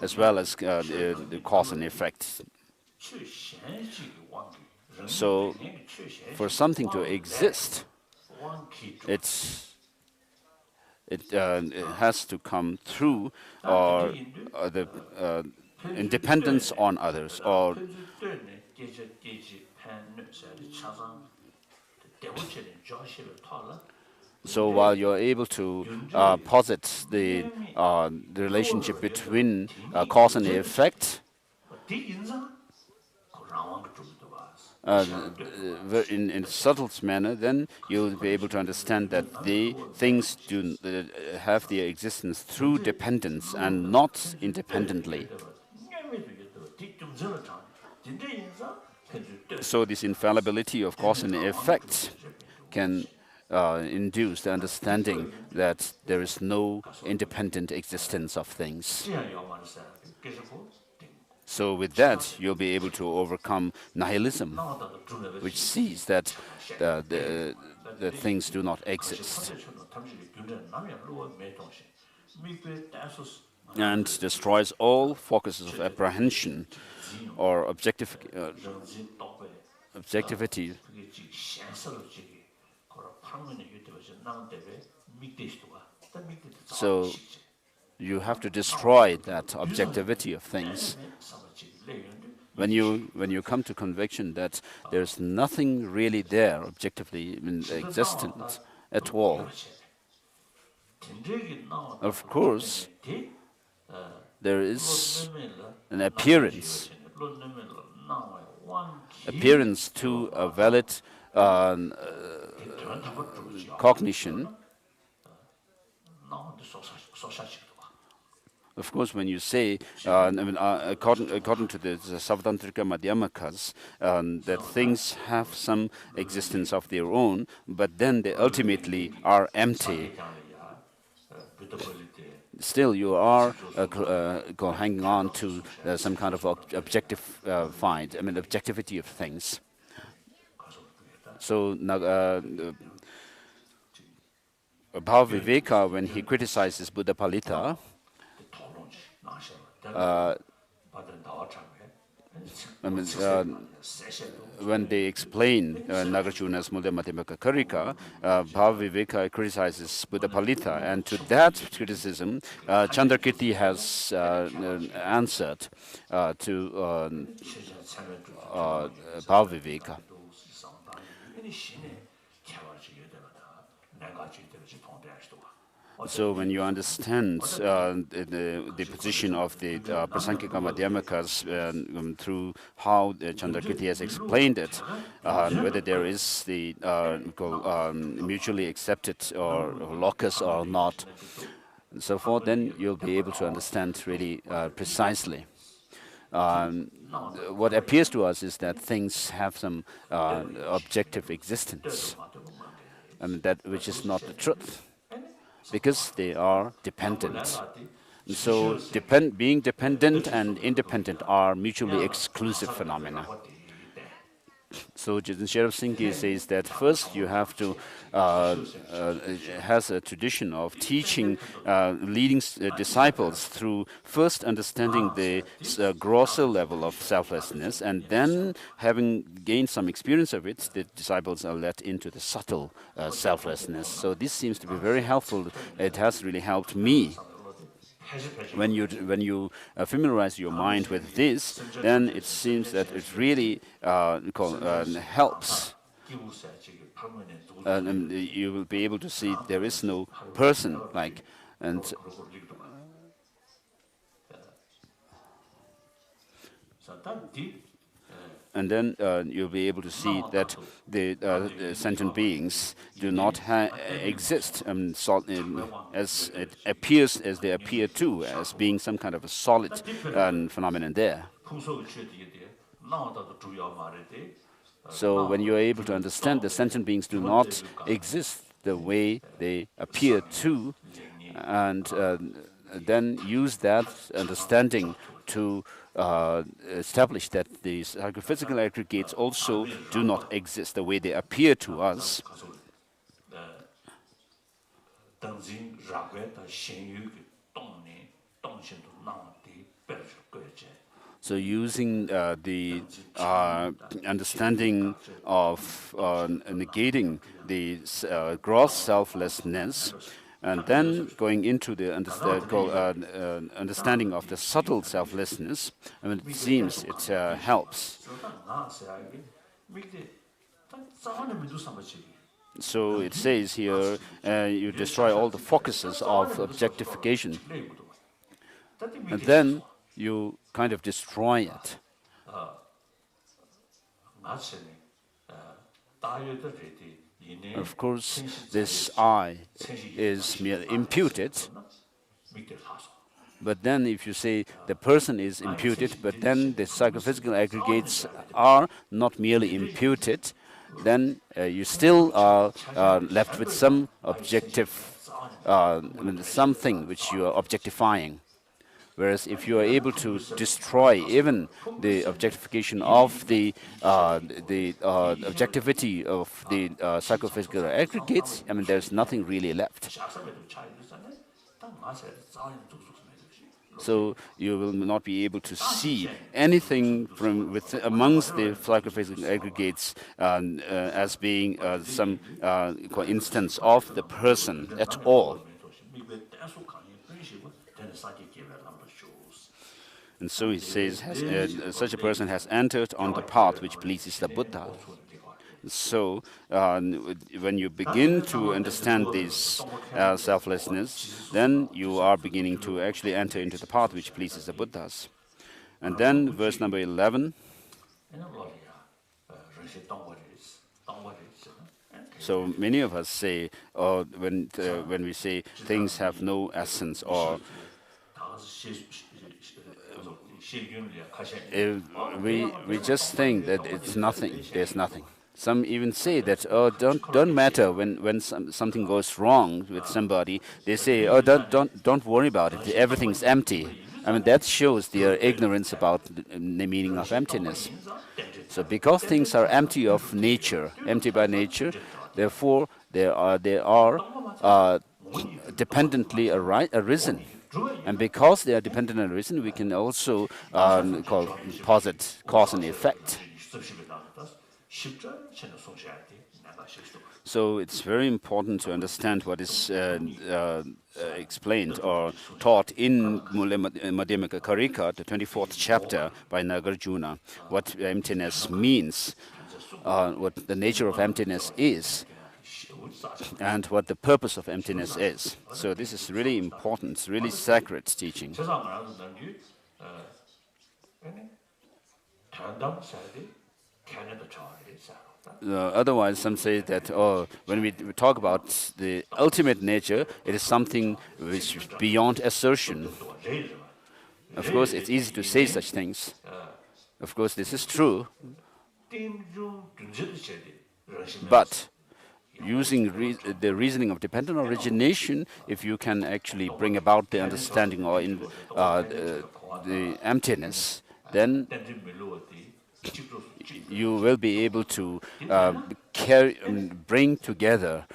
as well as the cause and effect. So for something to exist, it has to come through the independence on others, or so while you're able to posit the relationship between cause and effect, in subtlest manner, then you'll be able to understand that the things do have their existence through dependence and not independently. So this infallibility of cause and effect can induce the understanding that there is no independent existence of things. So with that, you'll be able to overcome nihilism, which sees that the things do not exist, and destroys all focuses of apprehension or objectivity. So you have to destroy that objectivity of things. When you come to conviction that there's nothing really there objectively in existence at all, of course there is an appearance to a valid cognition. Of course, when you say, according to the Savadhantrika Madhyamakas, that things have some existence of their own, but then they ultimately are empty, still you are hanging on to some kind of objectivity of things. So Bhava Viveka, when he criticizes Buddha Palita, when they explain Nagarjuna's Mudya Madhyamaka Karika, Bhava Viveka criticizes Buddha Palita, and to that criticism, Chandrakirti has answered to Bhava Viveka. So when you understand the position of the Prasangika Madhyamakas through how Chandrakirti has explained it, whether there is the mutually accepted or locus or not, and so forth, then you'll be able to understand really precisely. What appears to us is that things have some objective existence, and that which is not the truth, because they are dependent. And so being dependent and independent are mutually exclusive phenomena. So Sheriff Singh says that first you have to has a tradition of teaching, leading disciples through first understanding the grosser level of selflessness, and then having gained some experience of it, the disciples are led into the subtle selflessness. So this seems to be very helpful. It has really helped me. When you familiarize your mind with this, then it seems that it really helps. And you will be able to see there is no person like, and then you'll be able to see that the sentient beings do not exist as it appears, as they appear to, as being some kind of a solid phenomenon there. So when you are able to understand the sentient beings do not exist the way they appear to, and then use that understanding to establish that the psychophysical aggregates also do not exist the way they appear to us. So using the understanding of negating the gross selflessness, and then going into the understanding of the subtle selflessness, I mean, it seems it helps. So it says here, you destroy all the focuses of objectification, and then you kind of destroy it. Of course, this I is merely imputed, but then if you say the person is imputed, but then the psychophysical aggregates are not merely imputed, then you still are left with some objective, something which you are objectifying. Whereas if you are able to destroy even the objectification of the objectivity of the psychophysical aggregates, I mean, there's nothing really left. So you will not be able to see anything from amongst the psychophysical aggregates as being some instance of the person at all. And so he says, such a person has entered on the path which pleases the Buddha. So when you begin to understand this selflessness, then you are beginning to actually enter into the path which pleases the Buddhas. And then verse number 11. So many of us say, when we say things have no essence, or we just think that it's nothing, there's nothing. Some even say that, oh, don't matter when something goes wrong with somebody. They say, oh, don't worry about it, everything's empty. I mean, that shows their ignorance about the meaning of emptiness. So because things are empty of nature, empty by nature, therefore they are dependently arisen. And because they are dependent on reason, we can also posit cause and effect. So it's very important to understand what is explained or taught in Madhyamaka Karika, the 24th chapter by Nagarjuna, what emptiness means, what the nature of emptiness is, and what the purpose of emptiness is. So this is really important, it's really sacred teaching. Otherwise, some say that when we talk about the ultimate nature, it is something which is beyond assertion. Of course, it's easy to say such things. Of course, this is true. But using the reasoning of dependent origination, if you can actually bring about the understanding or in the emptiness, then you will be able to bring together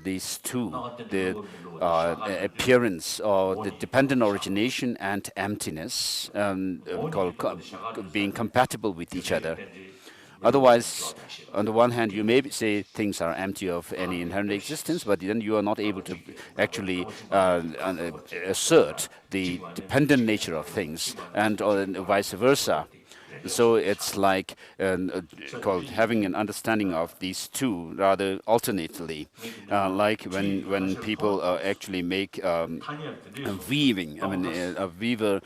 these two, the appearance or the dependent origination and emptiness, being compatible with each other. Otherwise, on the one hand, you may say things are empty of any inherent existence, but then you are not able to actually assert the dependent nature of things, and vice versa. So it's like called having an understanding of these two rather alternately, like when people actually make weaving. I mean, a weaver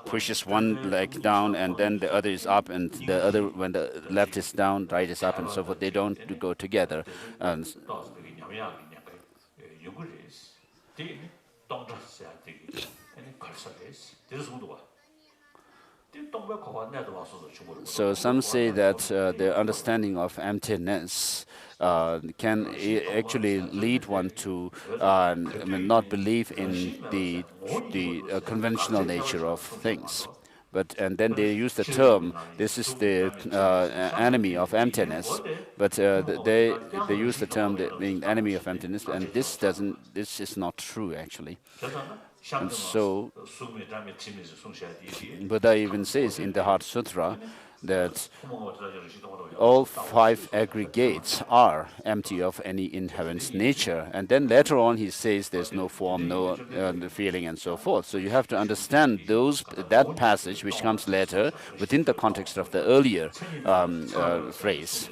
pushes one leg down and then the other is up, and the other, when the left is down, right is up, and so forth. They don't go together. And so some say that the understanding of emptiness can actually lead one to not believe in the conventional nature of things. And then they use the term, this is the enemy of emptiness. But they use the term being enemy of emptiness, and this is not true actually. And so Buddha even says in the Heart Sutra that all 5 aggregates are empty of any inherent nature. And then later on he says there's no form, no feeling, and so forth. So you have to understand that passage which comes later within the context of the earlier phrase.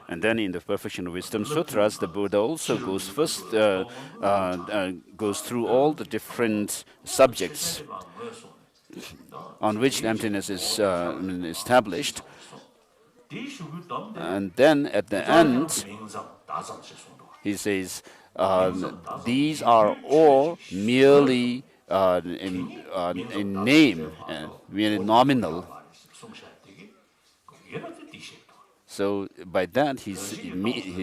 And then in the Perfection of Wisdom Sutras, the Buddha also goes through all the different subjects on which emptiness is established. And then at the end, he says, these are all merely in name, merely nominal. So by that, he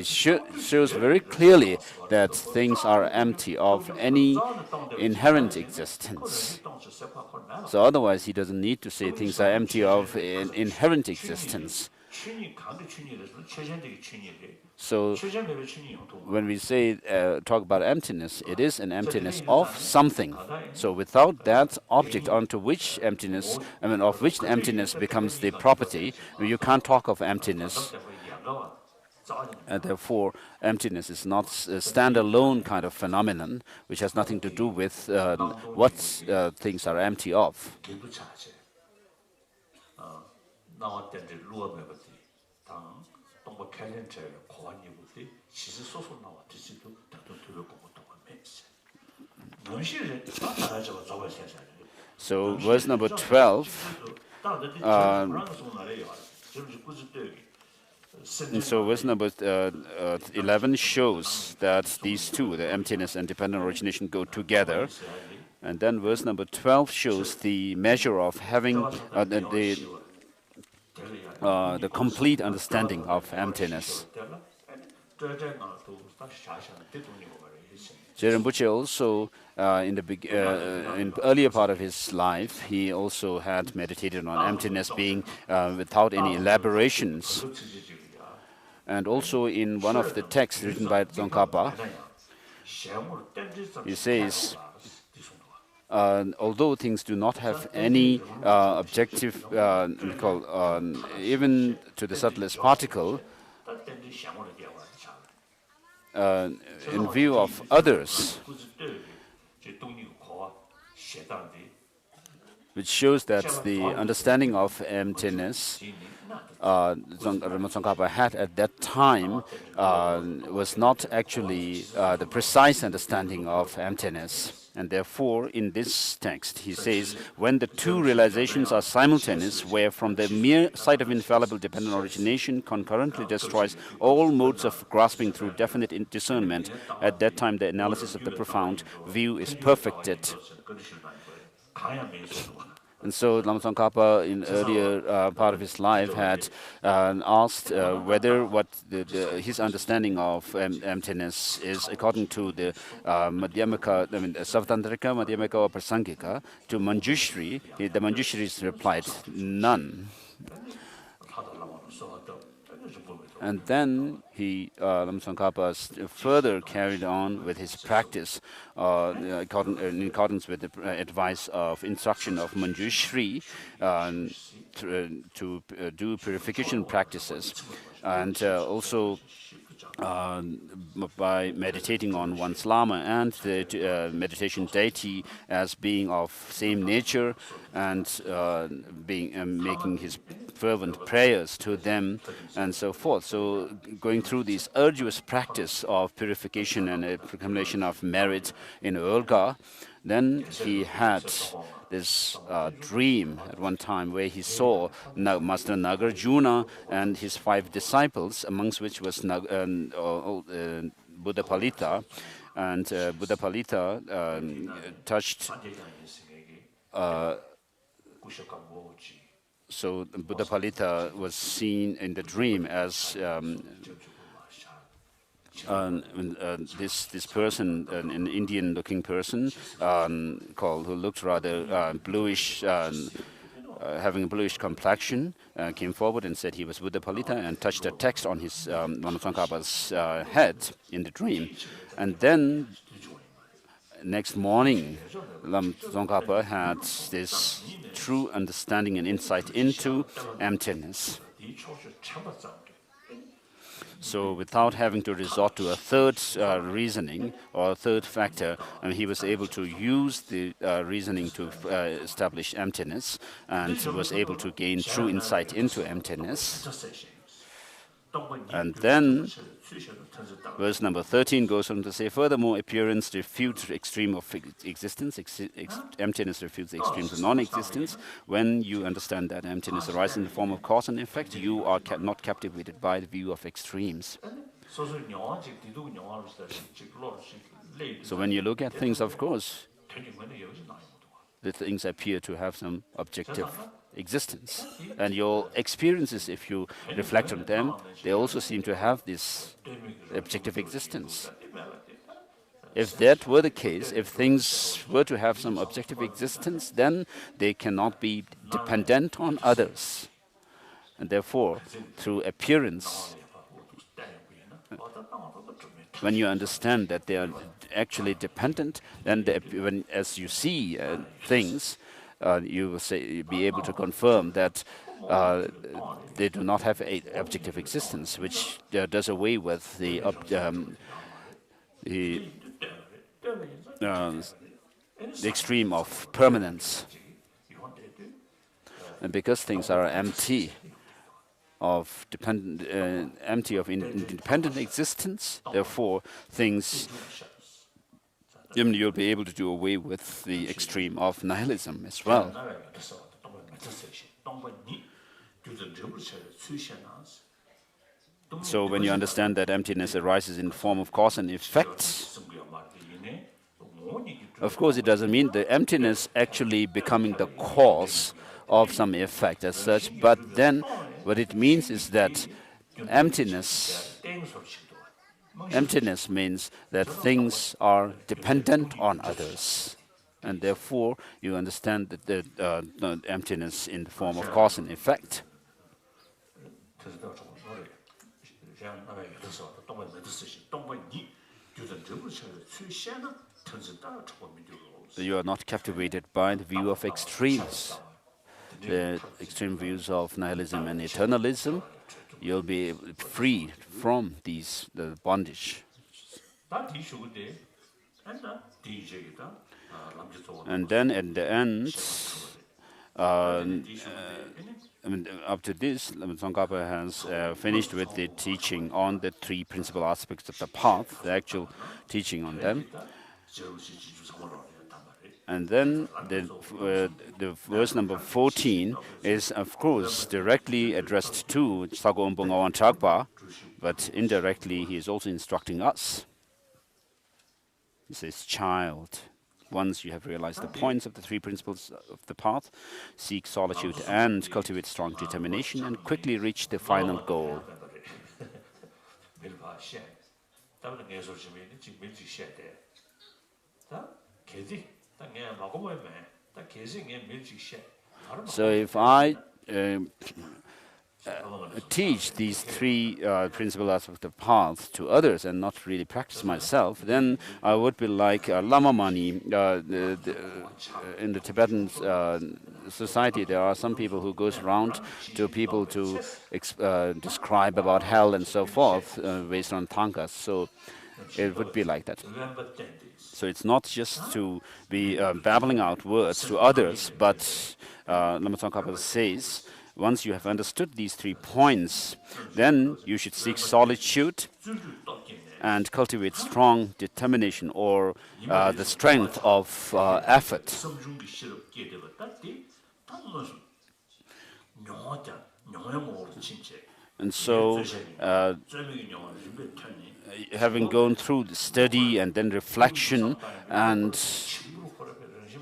shows very clearly that things are empty of any inherent existence. So otherwise, he doesn't need to say things are empty of inherent existence. So when we say talk about emptiness, it is an emptiness of something. So without that object onto which emptiness, of which the emptiness becomes the property, you can't talk of emptiness. And therefore, emptiness is not a standalone kind of phenomenon, which has nothing to do with what things are empty of. So verse number 12, so verse number 11 shows that these two, the emptiness and dependent origination, go together. And then verse number 12 shows the measure of having the complete understanding of emptiness. Rinpoche also, in the earlier part of his life, he also had meditated on emptiness being without any elaborations. And also in one of the texts written by Tsongkhapa, he says, although things do not have any objective, even to the subtlest particle, in view of others, which shows that the understanding of emptiness Tsongkhapa had at that time was not actually the precise understanding of emptiness. And therefore, in this text, he says, when the two realizations are simultaneous, where from the mere sight of infallible dependent origination concurrently destroys all modes of grasping through definite discernment, at that time the analysis of the profound view is perfected. And so Lama Tsongkhapa, in earlier part of his life, had asked whether his understanding of emptiness is according to the Madhyamaka, Savtantrika, Madhyamaka, or Prasangika. To Manjushri, the Manjushris replied, none. And then Lama Tsongkhapa further carried on with his practice in accordance with the advice of instruction of Manjushri to do purification practices, and also by meditating on one's Lama and the meditation deity as being of same nature, and making his fervent prayers to them, and so forth. So going through this arduous practice of purification and accumulation of merit in Olga, then he had this dream at one time where he saw Master Nagarjuna and his 5 disciples, amongst which was Buddha Palita. And Buddha Palita touched. So Buddha Palita was seen in the dream as this person, an Indian-looking person, who looked rather bluish, having a bluish complexion, came forward and said he was Buddha Palita and touched a text on his Lama Tsongkhapa's head in the dream. And then next morning, Lama Tsongkhapa had this true understanding and insight into emptiness. So without having to resort to a third reasoning or a third factor, he was able to use the reasoning to establish emptiness, and was able to gain true insight into emptiness. And then verse number 13 goes on to say, furthermore, appearance refutes the extreme of existence, emptiness refutes the extremes of non-existence. When you understand that emptiness arises in the form of cause and effect, you are not captivated by the view of extremes. So when you look at things, of course, the things appear to have some objective existence. And your experiences, if you reflect on them, they also seem to have this objective existence. If that were the case, if things were to have some objective existence, then they cannot be dependent on others. And therefore, through appearance, when you understand that they are actually dependent, then as you see things, you will be able to confirm that they do not have an objective existence, which does away with the extreme of permanence. And because things are empty of independent existence, therefore things, you'll be able to do away with the extreme of nihilism as well. So when you understand that emptiness arises in the form of cause and effect, of course it doesn't mean the emptiness actually becoming the cause of some effect as such, but then what it means is that emptiness means that things are dependent on others, and therefore you understand that the emptiness in the form of cause and effect. You are not captivated by the view of extremes, the extreme views of nihilism and eternalism. You'll be freed from the bondage. And then at the end, up to this, Tsongkhapa has finished with the teaching on the 3 principal aspects of the path, the actual teaching on them. And then the verse number 14 is, of course, directly addressed to Tsago Umpung Awan Chakpa, but indirectly he is also instructing us. He says, child, once you have realized the points of the three principles of the path, seek solitude and cultivate strong determination and quickly reach the final goal. So if I teach these three principles of the path to others and not really practice myself, then I would be like Lama Mani. In the Tibetan society, there are some people who goes around to people to describe about hell and so forth based on tankas. So it would be like that. So it's not just to be babbling out words to others, but Lama Tsongkhapa says, once you have understood these 3 points, then you should seek solitude and cultivate strong determination or the strength of effort. And so, having gone through the study and then reflection, and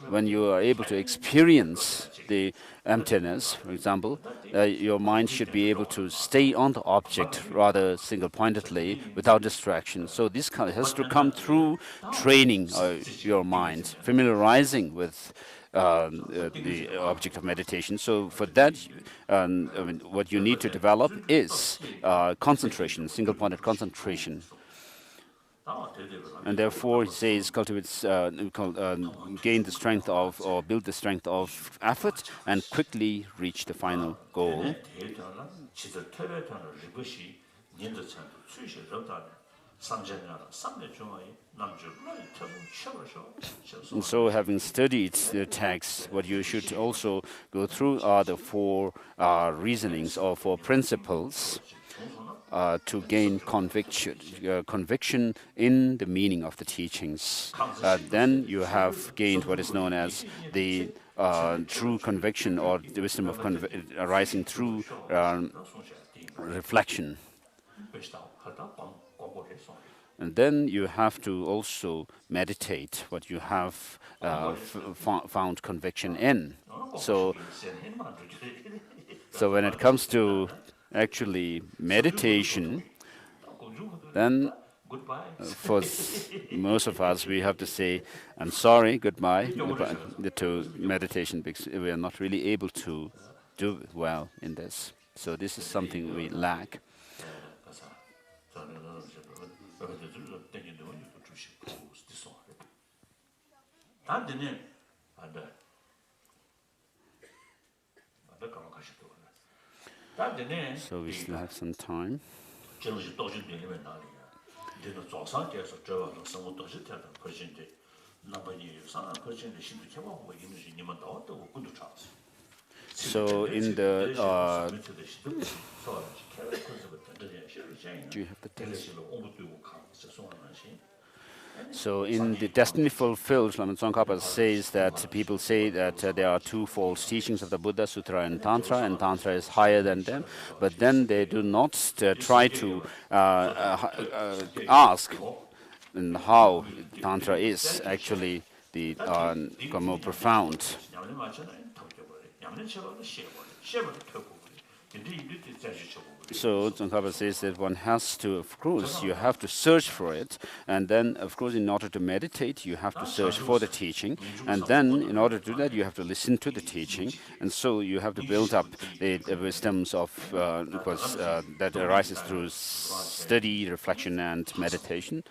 when you are able to experience the emptiness, for example, your mind should be able to stay on the object rather single-pointedly without distraction. So this has to come through training your mind, familiarizing with the object of meditation. So for that, I mean, what you need to develop is concentration, single-pointed concentration. And therefore, he says, gain the strength of, or build the strength of effort, and quickly reach the final goal. And so, having studied the text, what you should also go through are the 4 reasonings or 4 principles to gain conviction in the meaning of the teachings. Then you have gained what is known as the true conviction, or the wisdom of arising through reflection. And then you have to also meditate what you have found conviction in. So when it comes to actually meditation, then for most of us, we have to say, I'm sorry, goodbye to meditation, because we are not really able to do well in this. So this is something we lack. So we still have some time. So in the do you have the text? So in the Destiny Fulfilled, Lama Tsongkhapa says that people say that there are 2 false teachings of the Buddha, Sutra and Tantra is higher than them, but then they do not try to ask how Tantra is actually the more profound. So Tsongkhapa says that one has to, of course, you have to search for it, and then, of course, in order to meditate, you have to search for the teaching, and then, in order to do that, you have to listen to the teaching, and so you have to build up the wisdoms of that arises through study, reflection, and meditation.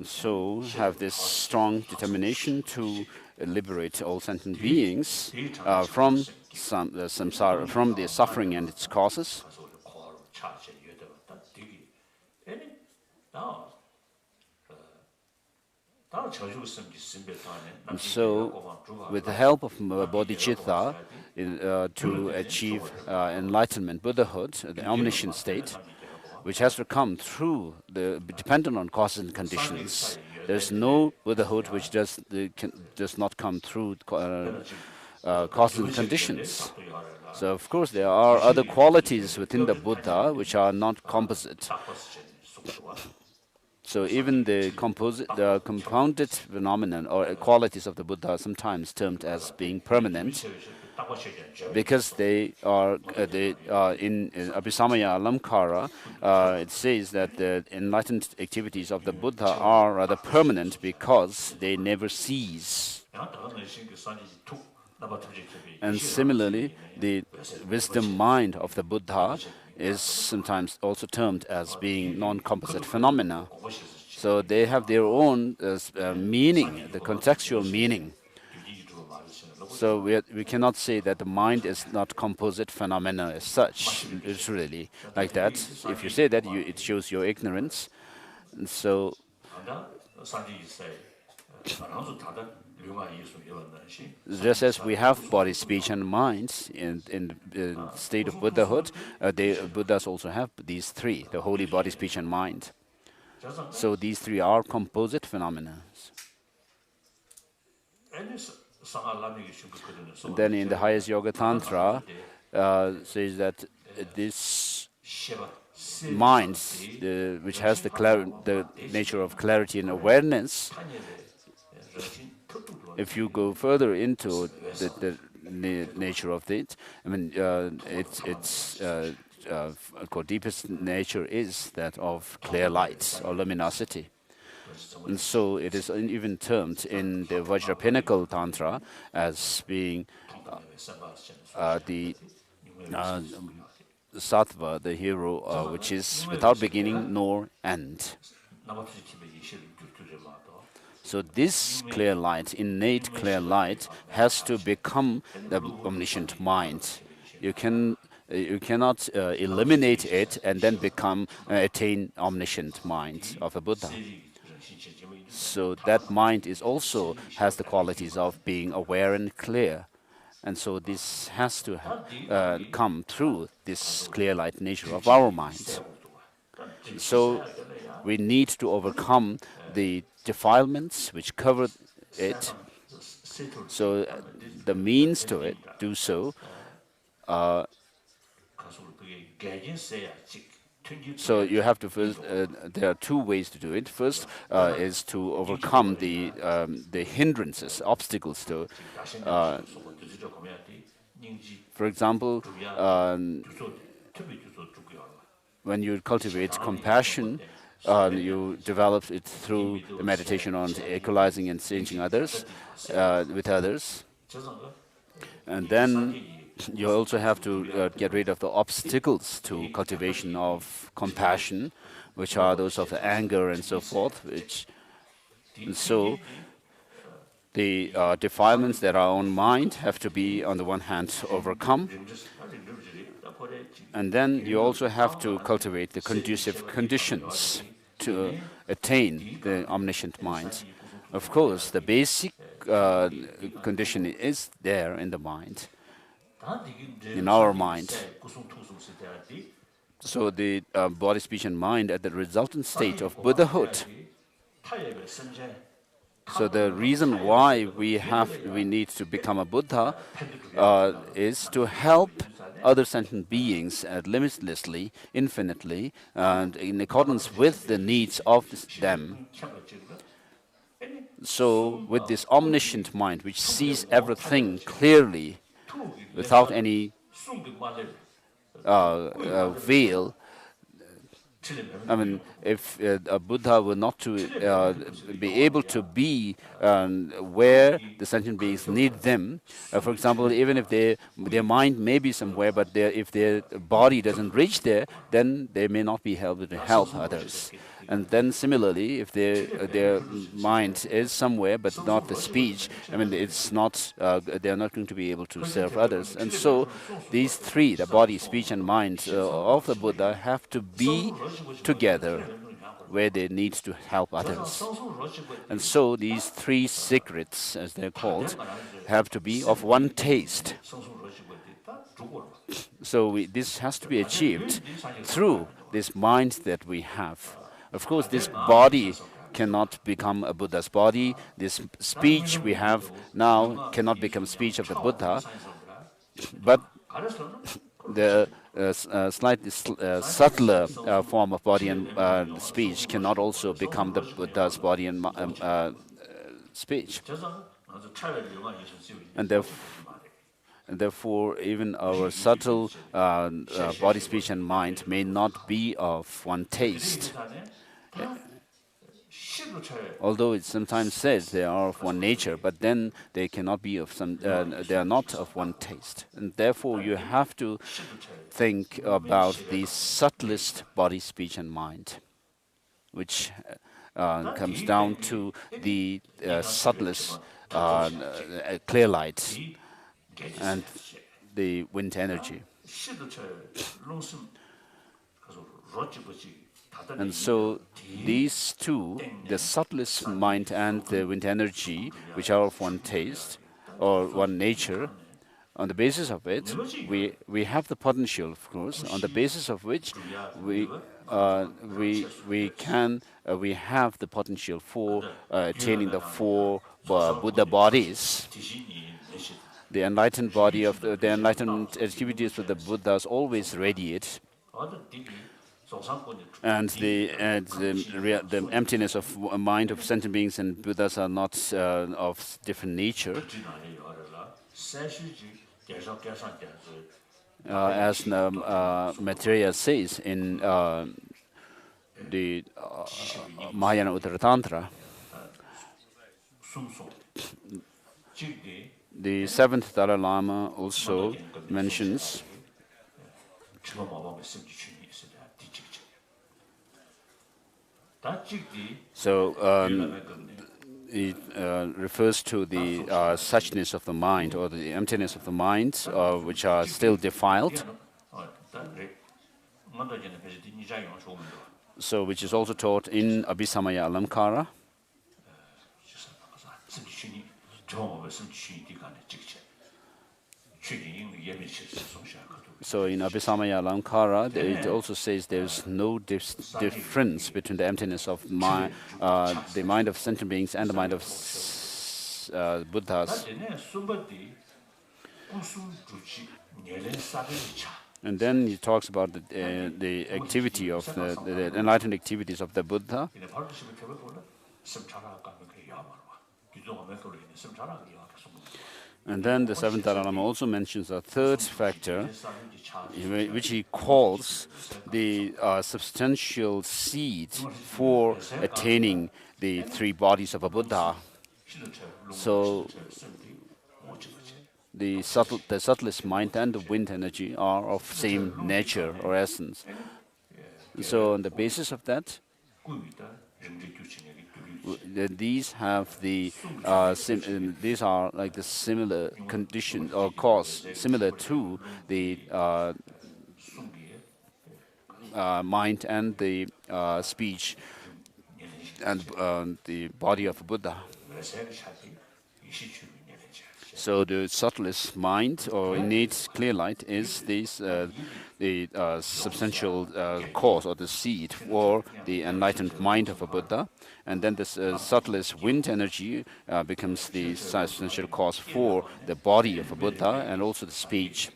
So have this strong determination to liberate all sentient beings from samsara, from the suffering and its causes. And so, with the help of bodhicitta, to achieve enlightenment, Buddhahood, the omniscient state, which has to come through dependent on causes and conditions. There's no Buddhahood which does not come through causes and conditions. So of course there are other qualities within the Buddha which are not composite. So even the compounded phenomenon or qualities of the Buddha are sometimes termed as being permanent, because they are in Abhisamaya Alamkara, it says that the enlightened activities of the Buddha are rather permanent because they never cease. And similarly, the wisdom mind of the Buddha is sometimes also termed as being non-composite phenomena. So they have their own meaning, the contextual meaning. So we cannot say that the mind is not composite phenomena as such. It's really like that. If you say that, it shows your ignorance. And so just as we have body, speech, and mind in the state of Buddhahood, Buddhas also have these three, the holy body, speech, and mind. So these three are composite phenomena. And then in the highest Yoga Tantra, says that this mind, which has the nature of clarity and awareness, if you go further into the nature of it, I mean, its deepest nature is that of clear light or luminosity. And so it is even termed in the Vajra Pinnacle Tantra as being the sattva, the hero, which is without beginning nor end. So this clear light, innate clear light, has to become the omniscient mind. You cannot eliminate it and then attain omniscient mind of a Buddha. So that mind has the qualities of being aware and clear. And so this has to come through this clear light nature of our mind. So we need to overcome the defilements which cover it. So the means to do so, so you have to first, there are two ways to do it. First is to overcome the hindrances, obstacles to, for example, when you cultivate compassion, you develop it through the meditation on equalizing and changing others with others. And then you also have to get rid of the obstacles to cultivation of compassion, which are those of anger and so forth. And so the defilements that are on mind have to be, on the one hand, overcome. And then you also have to cultivate the conducive conditions to attain the omniscient mind. Of course, the basic condition is there in the mind, in our mind. So the body, speech, and mind at the resultant state of Buddhahood. So the reason why we need to become a Buddha is to help other sentient beings limitlessly, infinitely, and in accordance with the needs of them. So with this omniscient mind, which sees everything clearly, without any veil, I mean, if a Buddha were not to be able to be where the sentient beings need them, for example, even if their mind may be somewhere, but if their body doesn't reach there, then they may not be able to help others. And then similarly, if their mind is somewhere but not the speech, I mean, it's not they are not going to be able to serve others. And so these three, the body, speech, and mind of the Buddha, have to be together where they need to help others. And so these three secrets, as they're called, have to be of one taste. So this has to be achieved through this mind that we have. Of course, this body cannot become a Buddha's body. This speech we have now cannot become speech of the Buddha. But slightly subtler form of body and speech cannot also become the Buddha's body and speech. And therefore, even our subtle body, speech, and mind may not be of one taste. Although it's sometimes said they are of one nature, but then they cannot be of some. They are not of one taste, and therefore you have to think about the subtlest body, speech, and mind, which comes down to the subtlest clear light and the wind energy. And so these two, the subtlest mind and the wind energy, which are of one taste or one nature, on the basis of it, we have the potential, of course, on the basis of which we have the potential for attaining the four Buddha bodies. The enlightened body of the enlightened activities of the Buddhas always radiate, and the emptiness of mind of sentient beings and Buddhas are not of different nature. As Maitreya says in the Mahayana Uttara Tantra, the seventh Dalai Lama also mentions it refers to the suchness of the mind or the emptiness of the mind, which are still defiled. So, which is also taught in Abhisamaya Alamkara. So in Abhisamaya Alamkara, it also says there is no difference between the emptiness of the mind of sentient beings and the mind of Buddhas. And then he talks about the activity of the enlightened activities of the Buddha. And then the seventh Dalai Lama also mentions a third factor, which he calls the substantial seed for attaining the three bodies of a Buddha. So the subtlest mind and the wind energy are of same nature or essence. So on the basis of that, these have the these are like the similar condition or cause similar to the mind and the speech and the body of a Buddha. So the subtlest mind or innate clear light is this the substantial cause or the seed for the enlightened mind of a Buddha, and then this subtlest wind energy becomes the substantial cause for the body of a Buddha and also the speech.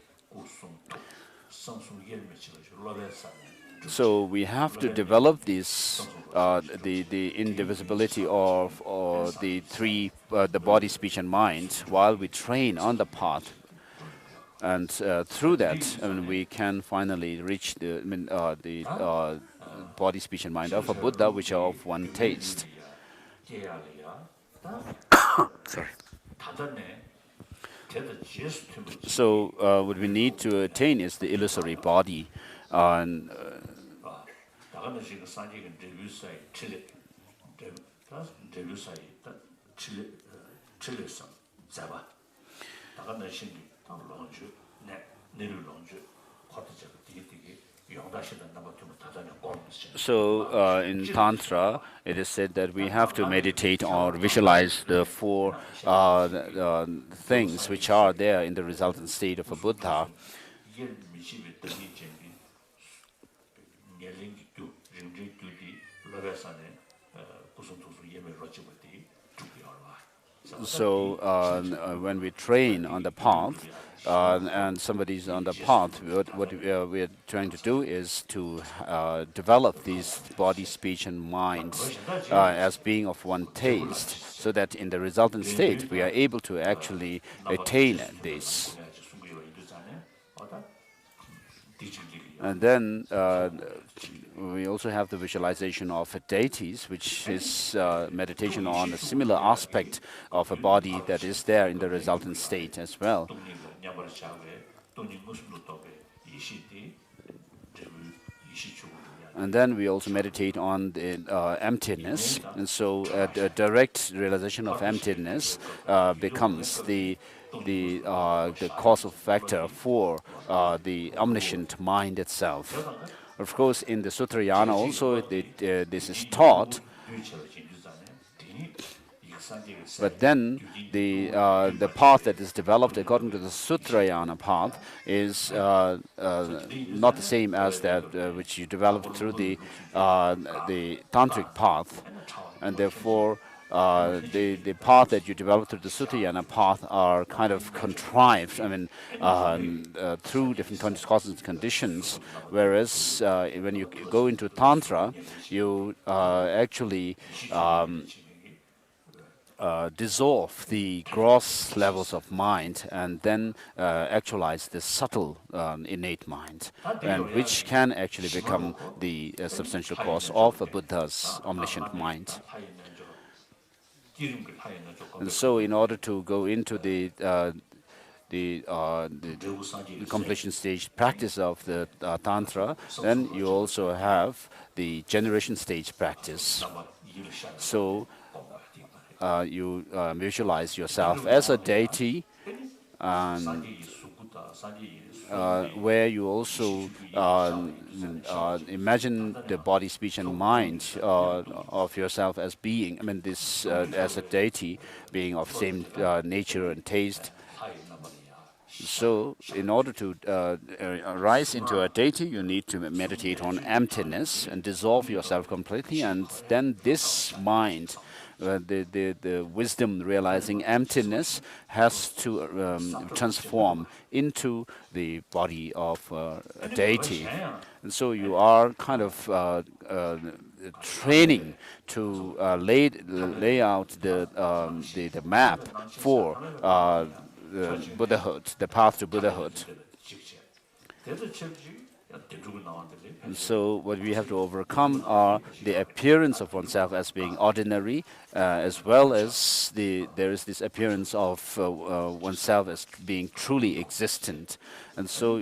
So we have to develop this the indivisibility of the three the body, speech, and mind while we train on the path, and through that, we can finally reach the body, speech, and mind of a Buddha, which are of one taste. Sorry. So what we need to attain is the illusory body. So in Tantra, it is said that we have to meditate or visualize the four things which are there in the resultant state of a Buddha. So when we train on the path, and somebody's on the path, what we're trying to do is to develop these body, speech, and minds as being of one taste, so that in the resultant state we are able to actually attain this. And then we also have the visualization of deities, which is meditation on a similar aspect of a body that is there in the resultant state as well. And then we also meditate on the emptiness, and so a direct realization of emptiness becomes the causal factor for the omniscient mind itself. Of course, in the Sutrayana also this is taught, but then the path that is developed according to the Sutrayana path is not the same as that which you develop through the tantric path, and therefore the path that you develop through the Sutrayana path are kind of contrived, I mean, through different causes and conditions, whereas when you go into Tantra, you actually dissolve the gross levels of mind and then actualize the subtle innate mind, and which can actually become the substantial cause of a Buddha's omniscient mind. And so in order to go into the completion stage practice of the Tantra, then you also have the generation stage practice. So you visualize yourself as a deity, and where you also imagine the body, speech, and mind of yourself as being, I mean, this as a deity being of same nature and taste. So in order to rise into a deity, you need to meditate on emptiness and dissolve yourself completely, and then this mind, the wisdom realizing emptiness, has to transform into the body of a deity. And so you are kind of training to lay out the map for Buddhahood, the path to Buddhahood. And so what we have to overcome are the appearance of oneself as being ordinary, as well as there is this appearance of oneself as being truly existent. And so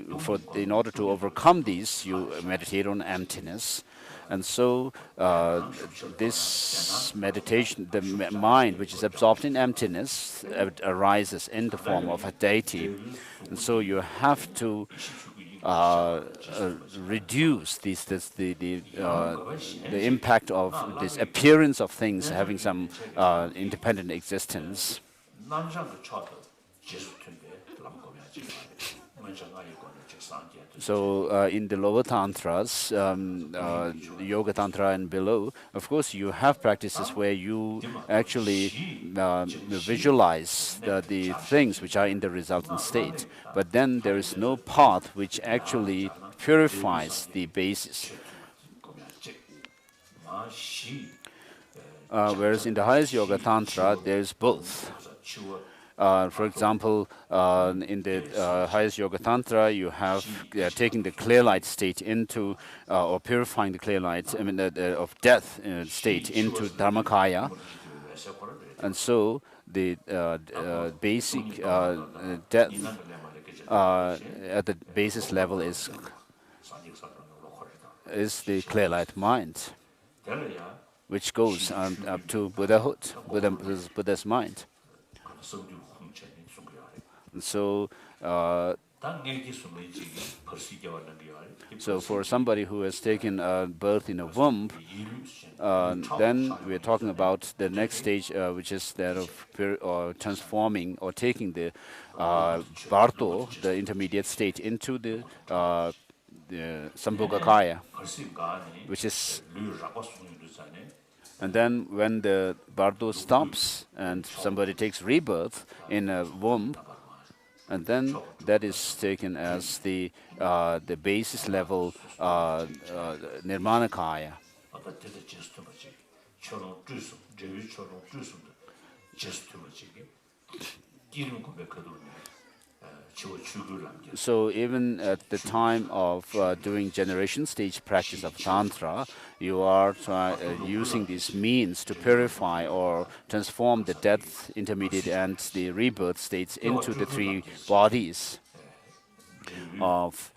in order to overcome these, you meditate on emptiness. And so this meditation, the mind which is absorbed in emptiness, arises in the form of a deity. And so you have to reduce the impact of this appearance of things having some independent existence. So in the lower tantras, yoga tantra and below, of course you have practices where you actually visualize the things which are in the resultant state, but then there is no path which actually purifies the basis. Whereas in the highest yoga tantra, there is both. For example, in the highest yoga tantra, you have taking the clear light state into, or purifying the clear light, I mean, of death state into dharmakaya. And so the basic death at the basis level is the clear light mind, which goes up to Buddhahood, Buddha's mind. And so, so for somebody who has taken birth in a womb, then we're talking about the next stage, which is that of transforming or taking the Bharto, the intermediate state, into the Sambhogakaya, which is. And then when the Bharto stops and somebody takes rebirth in a womb, And then that is taken as the basis level Nirmanakaya. So even at the time of doing generation stage practice of Tantra, you are using these means to purify or transform the death, intermediate, and the rebirth states into the three bodies of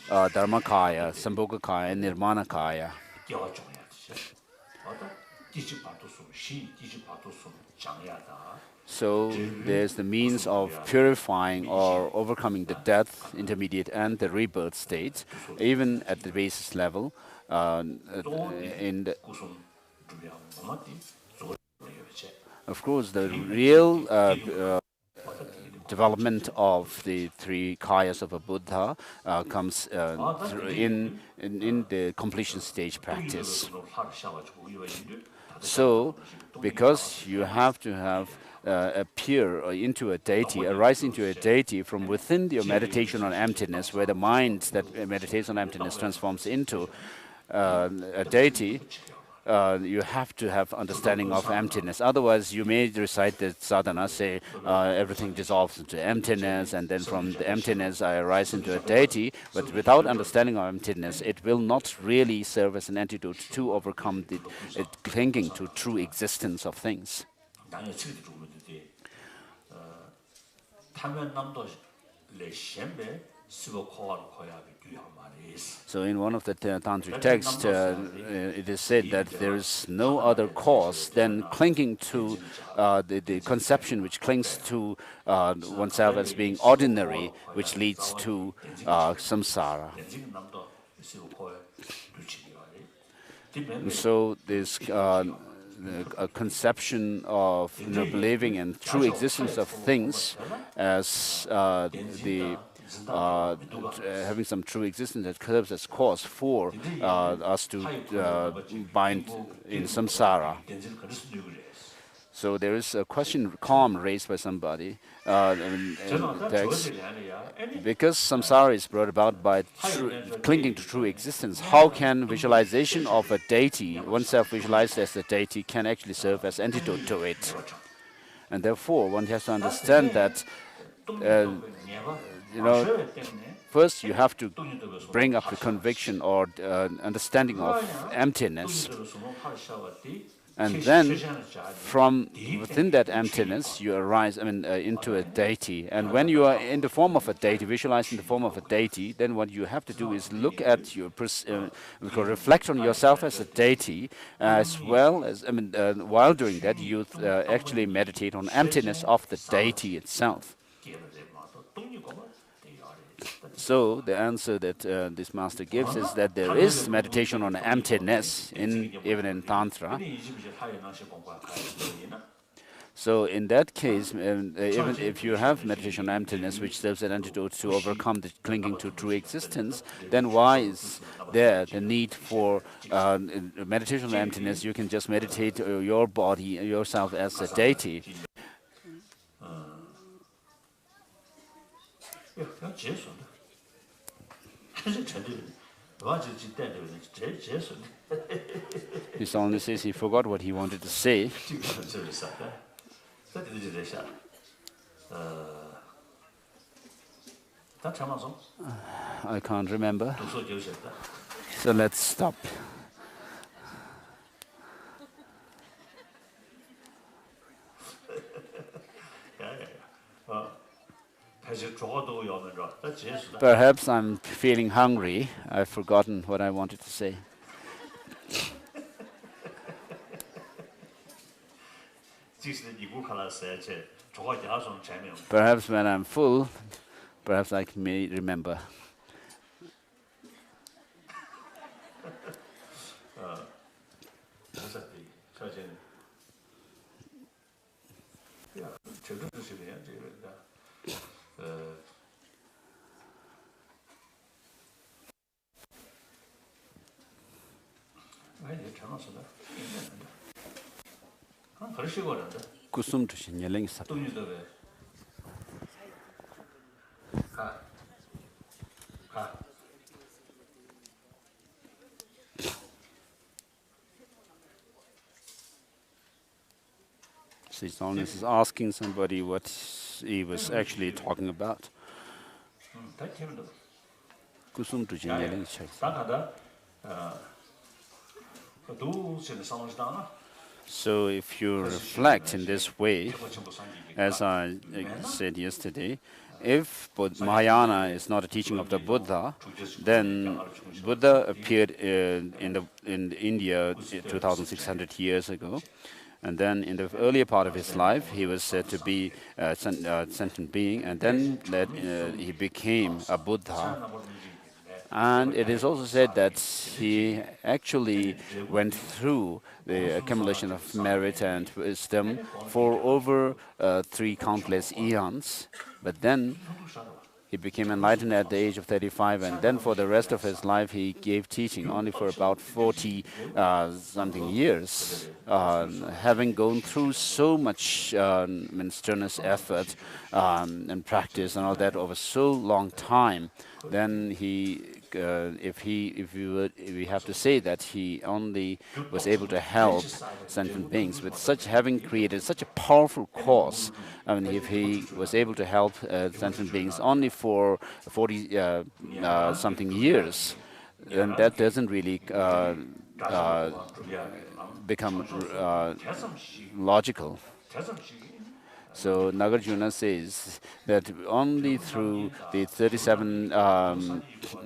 Dharmakaya, Sambhogakaya, and Nirmanakaya. So there's the means of purifying or overcoming the death, intermediate, and the rebirth state, even at the basis level. Of course, the real development of the three kayas of a Buddha comes in the completion stage practice. So, because you have to have appear into a deity, arise into a deity from within your meditation on emptiness, where the mind that meditates on emptiness transforms into a deity, you have to have understanding of emptiness. Otherwise, you may recite the sadhana, say everything dissolves into emptiness, and then from the emptiness I arise into a deity. But without understanding of emptiness, it will not really serve as an antidote to overcome the clinging to true existence of things. So in one of the tantric texts, it is said that there is no other cause than clinging to the conception which clings to oneself as being ordinary, which leads to samsara. So this a conception of believing in true existence of things as having some true existence that serves as cause for us to bind in samsara. So there is a question raised by somebody in the text. Because samsara is brought about by clinging to true existence, how can visualization of a deity, oneself visualized as a deity, can actually serve as antidote to it? And therefore, one has to understand that first you have to bring up the conviction or understanding of emptiness. And then from within that emptiness, you arise into a deity. And when you are in the form of a deity, visualized in the form of a deity, then what you have to do is look at your, reflect on yourself as a deity, as well as, while doing that, you actually meditate on emptiness of the deity itself. So the answer that this master gives is that there is meditation on emptiness even in Tantra. So in that case, even if you have meditation on emptiness, which serves as an antidote to overcome the clinging to true existence, then why is there the need for meditation on emptiness? You can just meditate your body, yourself as a deity. He only says he forgot what he wanted to say. I can't remember. So let's stop. Perhaps I'm feeling hungry. I've forgotten what I wanted to say. Perhaps when I'm full, perhaps I may remember. Kusum to Shinyaling Sap. So His Holiness is asking somebody what he was actually talking about. Kusum tu jingeli chak. So if you reflect in this way, as I said yesterday, if Mahayana is not a teaching of the Buddha, then Buddha appeared in India 2,600 years ago. And then in the earlier part of his life, he was said to be a sentient being, and then he became a Buddha. And it is also said that he actually went through the accumulation of merit and wisdom for over 3 countless eons. But then he became enlightened at the age of 35, and then for the rest of his life he gave teaching only for about 40 something years. Having gone through so much strenuous effort and practice and all that over so long time, then we have to say that he only was able to help sentient beings with having created such a powerful cause. I mean, if he was able to help sentient beings only for 40 something years, then that doesn't really become logical. So Nagarjuna says that only through the 37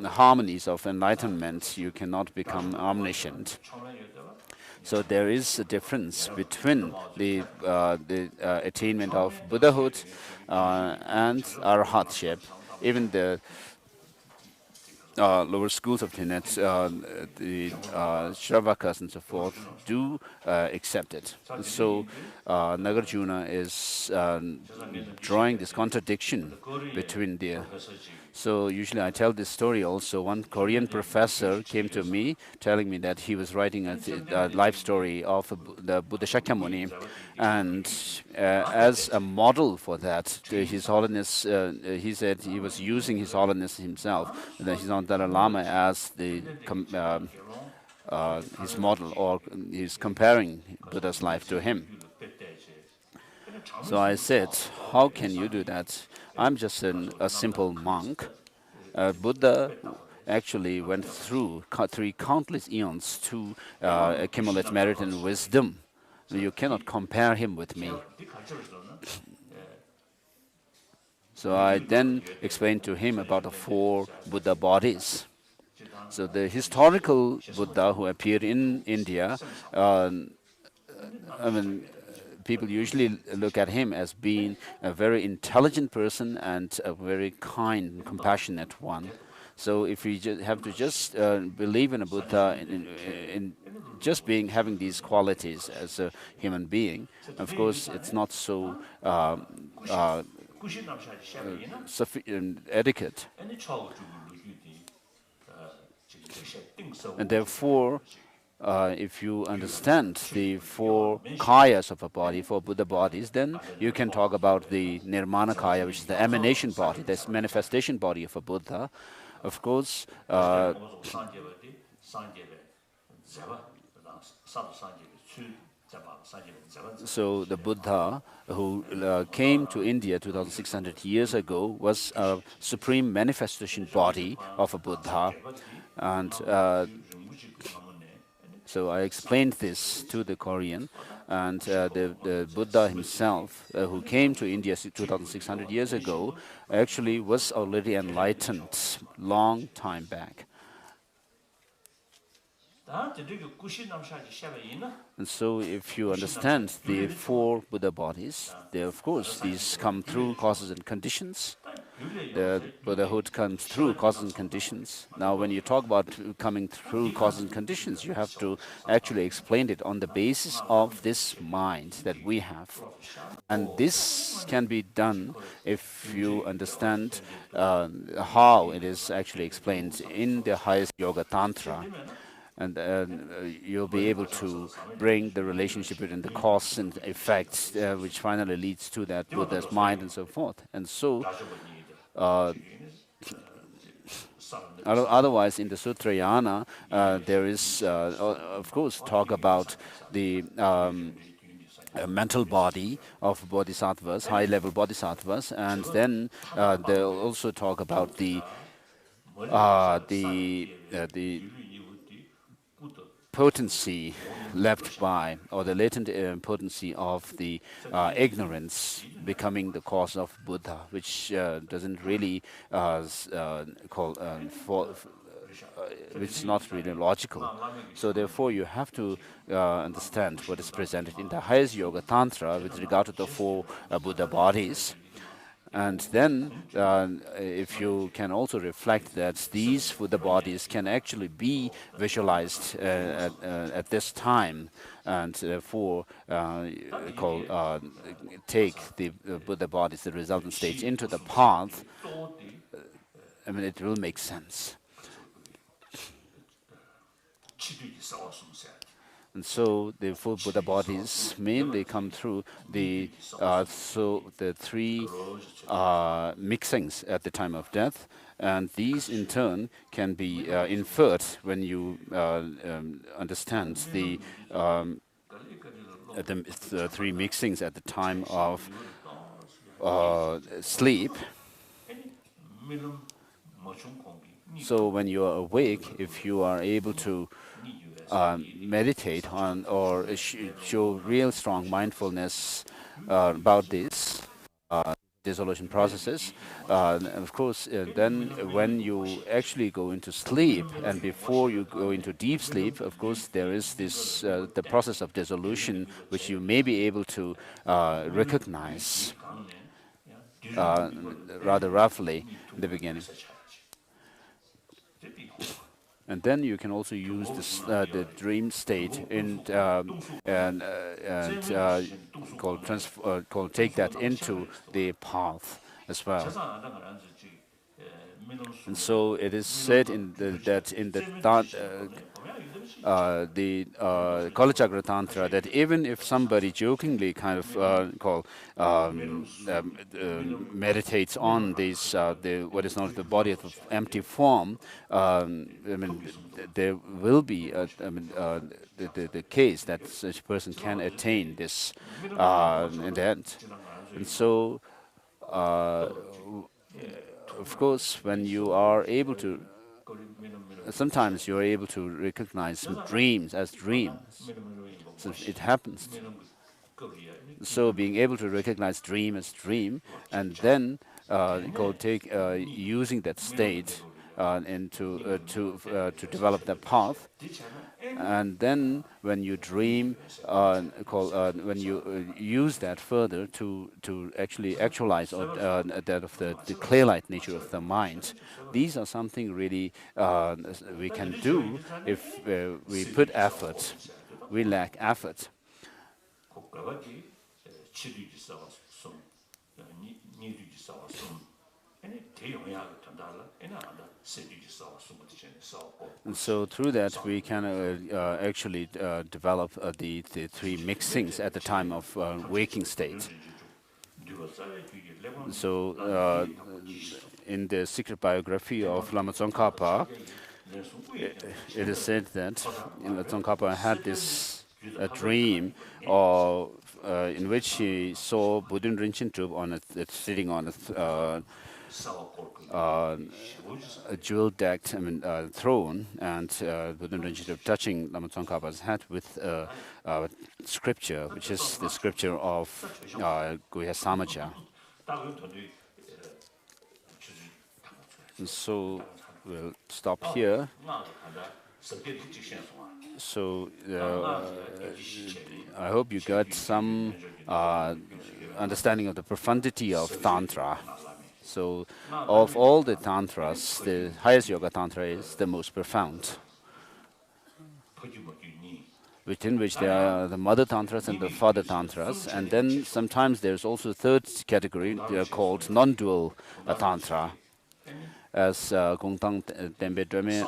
harmonies of enlightenment you cannot become omniscient. So there is a difference between the attainment of Buddhahood and Arhatship. Even the lower schools of Tibet, the Shravakas and so forth, do accept it. So Nagarjuna is drawing this contradiction between the. So usually I tell this story also. One Korean professor came to me telling me that he was writing a life story of the Buddha Shakyamuni, and as a model for that, His Holiness, he said he was using His Holiness himself, His Honorable Dalai Lama, as the his model, or he's comparing Buddha's life to him. So I said, how can you do that? I'm just a simple monk. Buddha actually went through 3 countless eons to accumulate merit and wisdom. You cannot compare him with me. So I then explained to him about the 4 Buddha bodies. So the historical Buddha who appeared in India, people usually look at him as being a very intelligent person and a very kind and compassionate one. So if we have to just believe in a Buddha in just having these qualities as a human being, of course, it's not so sufficient etiquette. And therefore, if you understand the 4 kayas of a body, 4 Buddha bodies, then you can talk about the Nirmana kaya, which is the emanation body, this manifestation body of a Buddha. Of course, so the Buddha who came to India 2,600 years ago was a supreme manifestation body of a Buddha. And so I explained this to the Korean, and the Buddha himself, who came to India 2,600 years ago, actually was already enlightened long time back. And so if you understand the 4 Buddha bodies, of course, these come through causes and conditions. The Buddhahood comes through causes and conditions. Now, when you talk about coming through causes and conditions, you have to actually explain it on the basis of this mind that we have. And this can be done if you understand how it is actually explained in the highest Yoga Tantra. And you'll be able to bring the relationship between the cause and effects, which finally leads to that Buddha's mind and so forth. And so, otherwise, in the Sutrayana, there is, of course, talk about the mental body of bodhisattvas, high-level bodhisattvas, and then they'll also talk about the potency left by, or the latent potency of the ignorance becoming the cause of Buddha, which doesn't really which is not really logical. So therefore, you have to understand what is presented in the highest Yoga Tantra with regard to the four Buddha bodies. And then, if you can also reflect that these Buddha bodies can actually be visualized at this time, and therefore take the Buddha bodies, the resultant states, into the path, I mean, it will make sense. And so the four Buddha bodies mainly come through the three mixings at the time of death, and these in turn can be inferred when you understand the three mixings at the time of sleep. So when you are awake, if you are able to meditate on or show real strong mindfulness about these dissolution processes, of course, then when you actually go into sleep, and before you go into deep sleep, of course, there is this the process of dissolution, which you may be able to recognize rather roughly in the beginning. And then you can also use this, the dream state and take that into the path as well. And so it is said in that in the Kalachakra Tantra, that even if somebody jokingly kind of meditates on these what is known as the body of empty form, I mean, there will be the case that such a person can attain this in the end. And so of course, when you are able to, sometimes you are able to recognize dreams as dreams. So it happens. So being able to recognize dream as dream, and then using that state to develop that path. And then when you dream, when you use that further to actually actualize that of the clear-light nature of the mind, these are something really we can do if we put effort. We lack effort. And so through that we can actually develop the three mixings at the time of waking state. So in the secret biography of Lama Tsongkhapa, it is said that Tsongkhapa had this dream in which he saw Budun Rinchen Trub sitting on a jewel-decked throne, and Budun Rinchen Trub touching Lama Tsongkhapa's head with scripture, which is the scripture of Guhya Samaja. And so we'll stop here. So I hope you got some understanding of the profundity of Tantra. So of all the Tantras, the highest Yoga Tantra is the most profound, within which there are the mother Tantras and the father Tantras. And then sometimes there's also a third category, they are called non-dual Tantra, as Gongtang Tenpe Dweme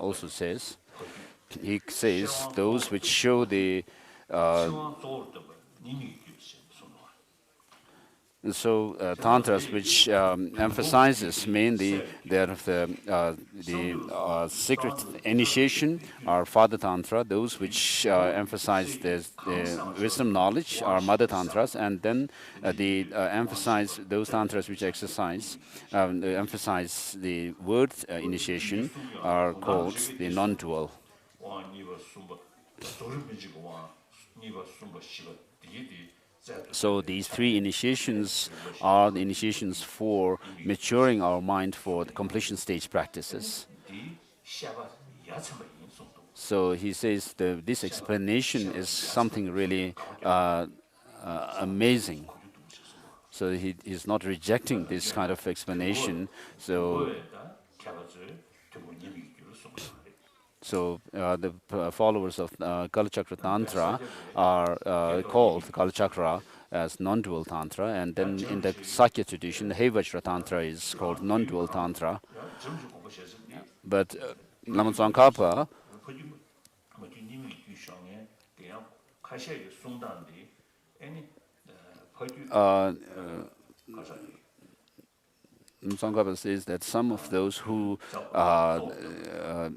also says. He says those which show the So tantras, which emphasizes mainly the secret initiation, are father tantra. Those which emphasize the wisdom knowledge are mother tantras, and then the emphasize those tantras which emphasize the word initiation are called the non-dual. So these three initiations are the initiations for maturing our mind for the completion stage practices. So he says this explanation is something really amazing. So he is not rejecting this kind of explanation. So the followers of Kalachakra Tantra are called Kalachakra as non-dual Tantra, and then in the Sakya tradition, the Hevajra Tantra is called non-dual Tantra. But Lama Tsongkhapa Tsongkhapa says that some of those who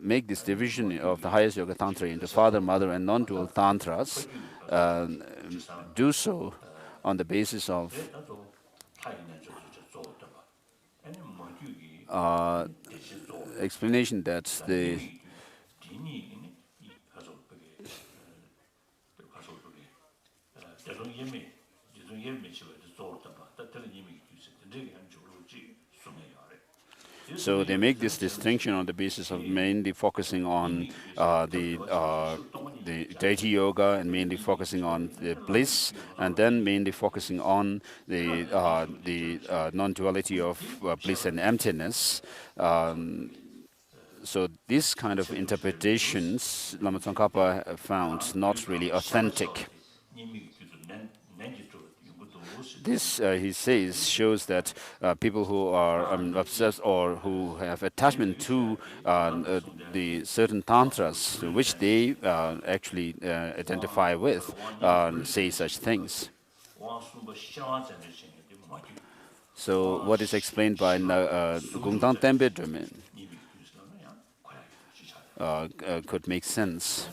make this division of the highest yoga tantra into father, mother, and non-dual tantras do so on the basis of explanation that the So they make this distinction on the basis of mainly focusing on the deity yoga, and mainly focusing on the bliss, and then mainly focusing on the non-duality of bliss and emptiness. So this kind of interpretations, Lama Tsongkhapa found not really authentic. This, he says, shows that people who are obsessed or who have attachment to the certain tantras which they actually identify with say such things. So what is explained by Gungdang Tenpe Drömen could make sense.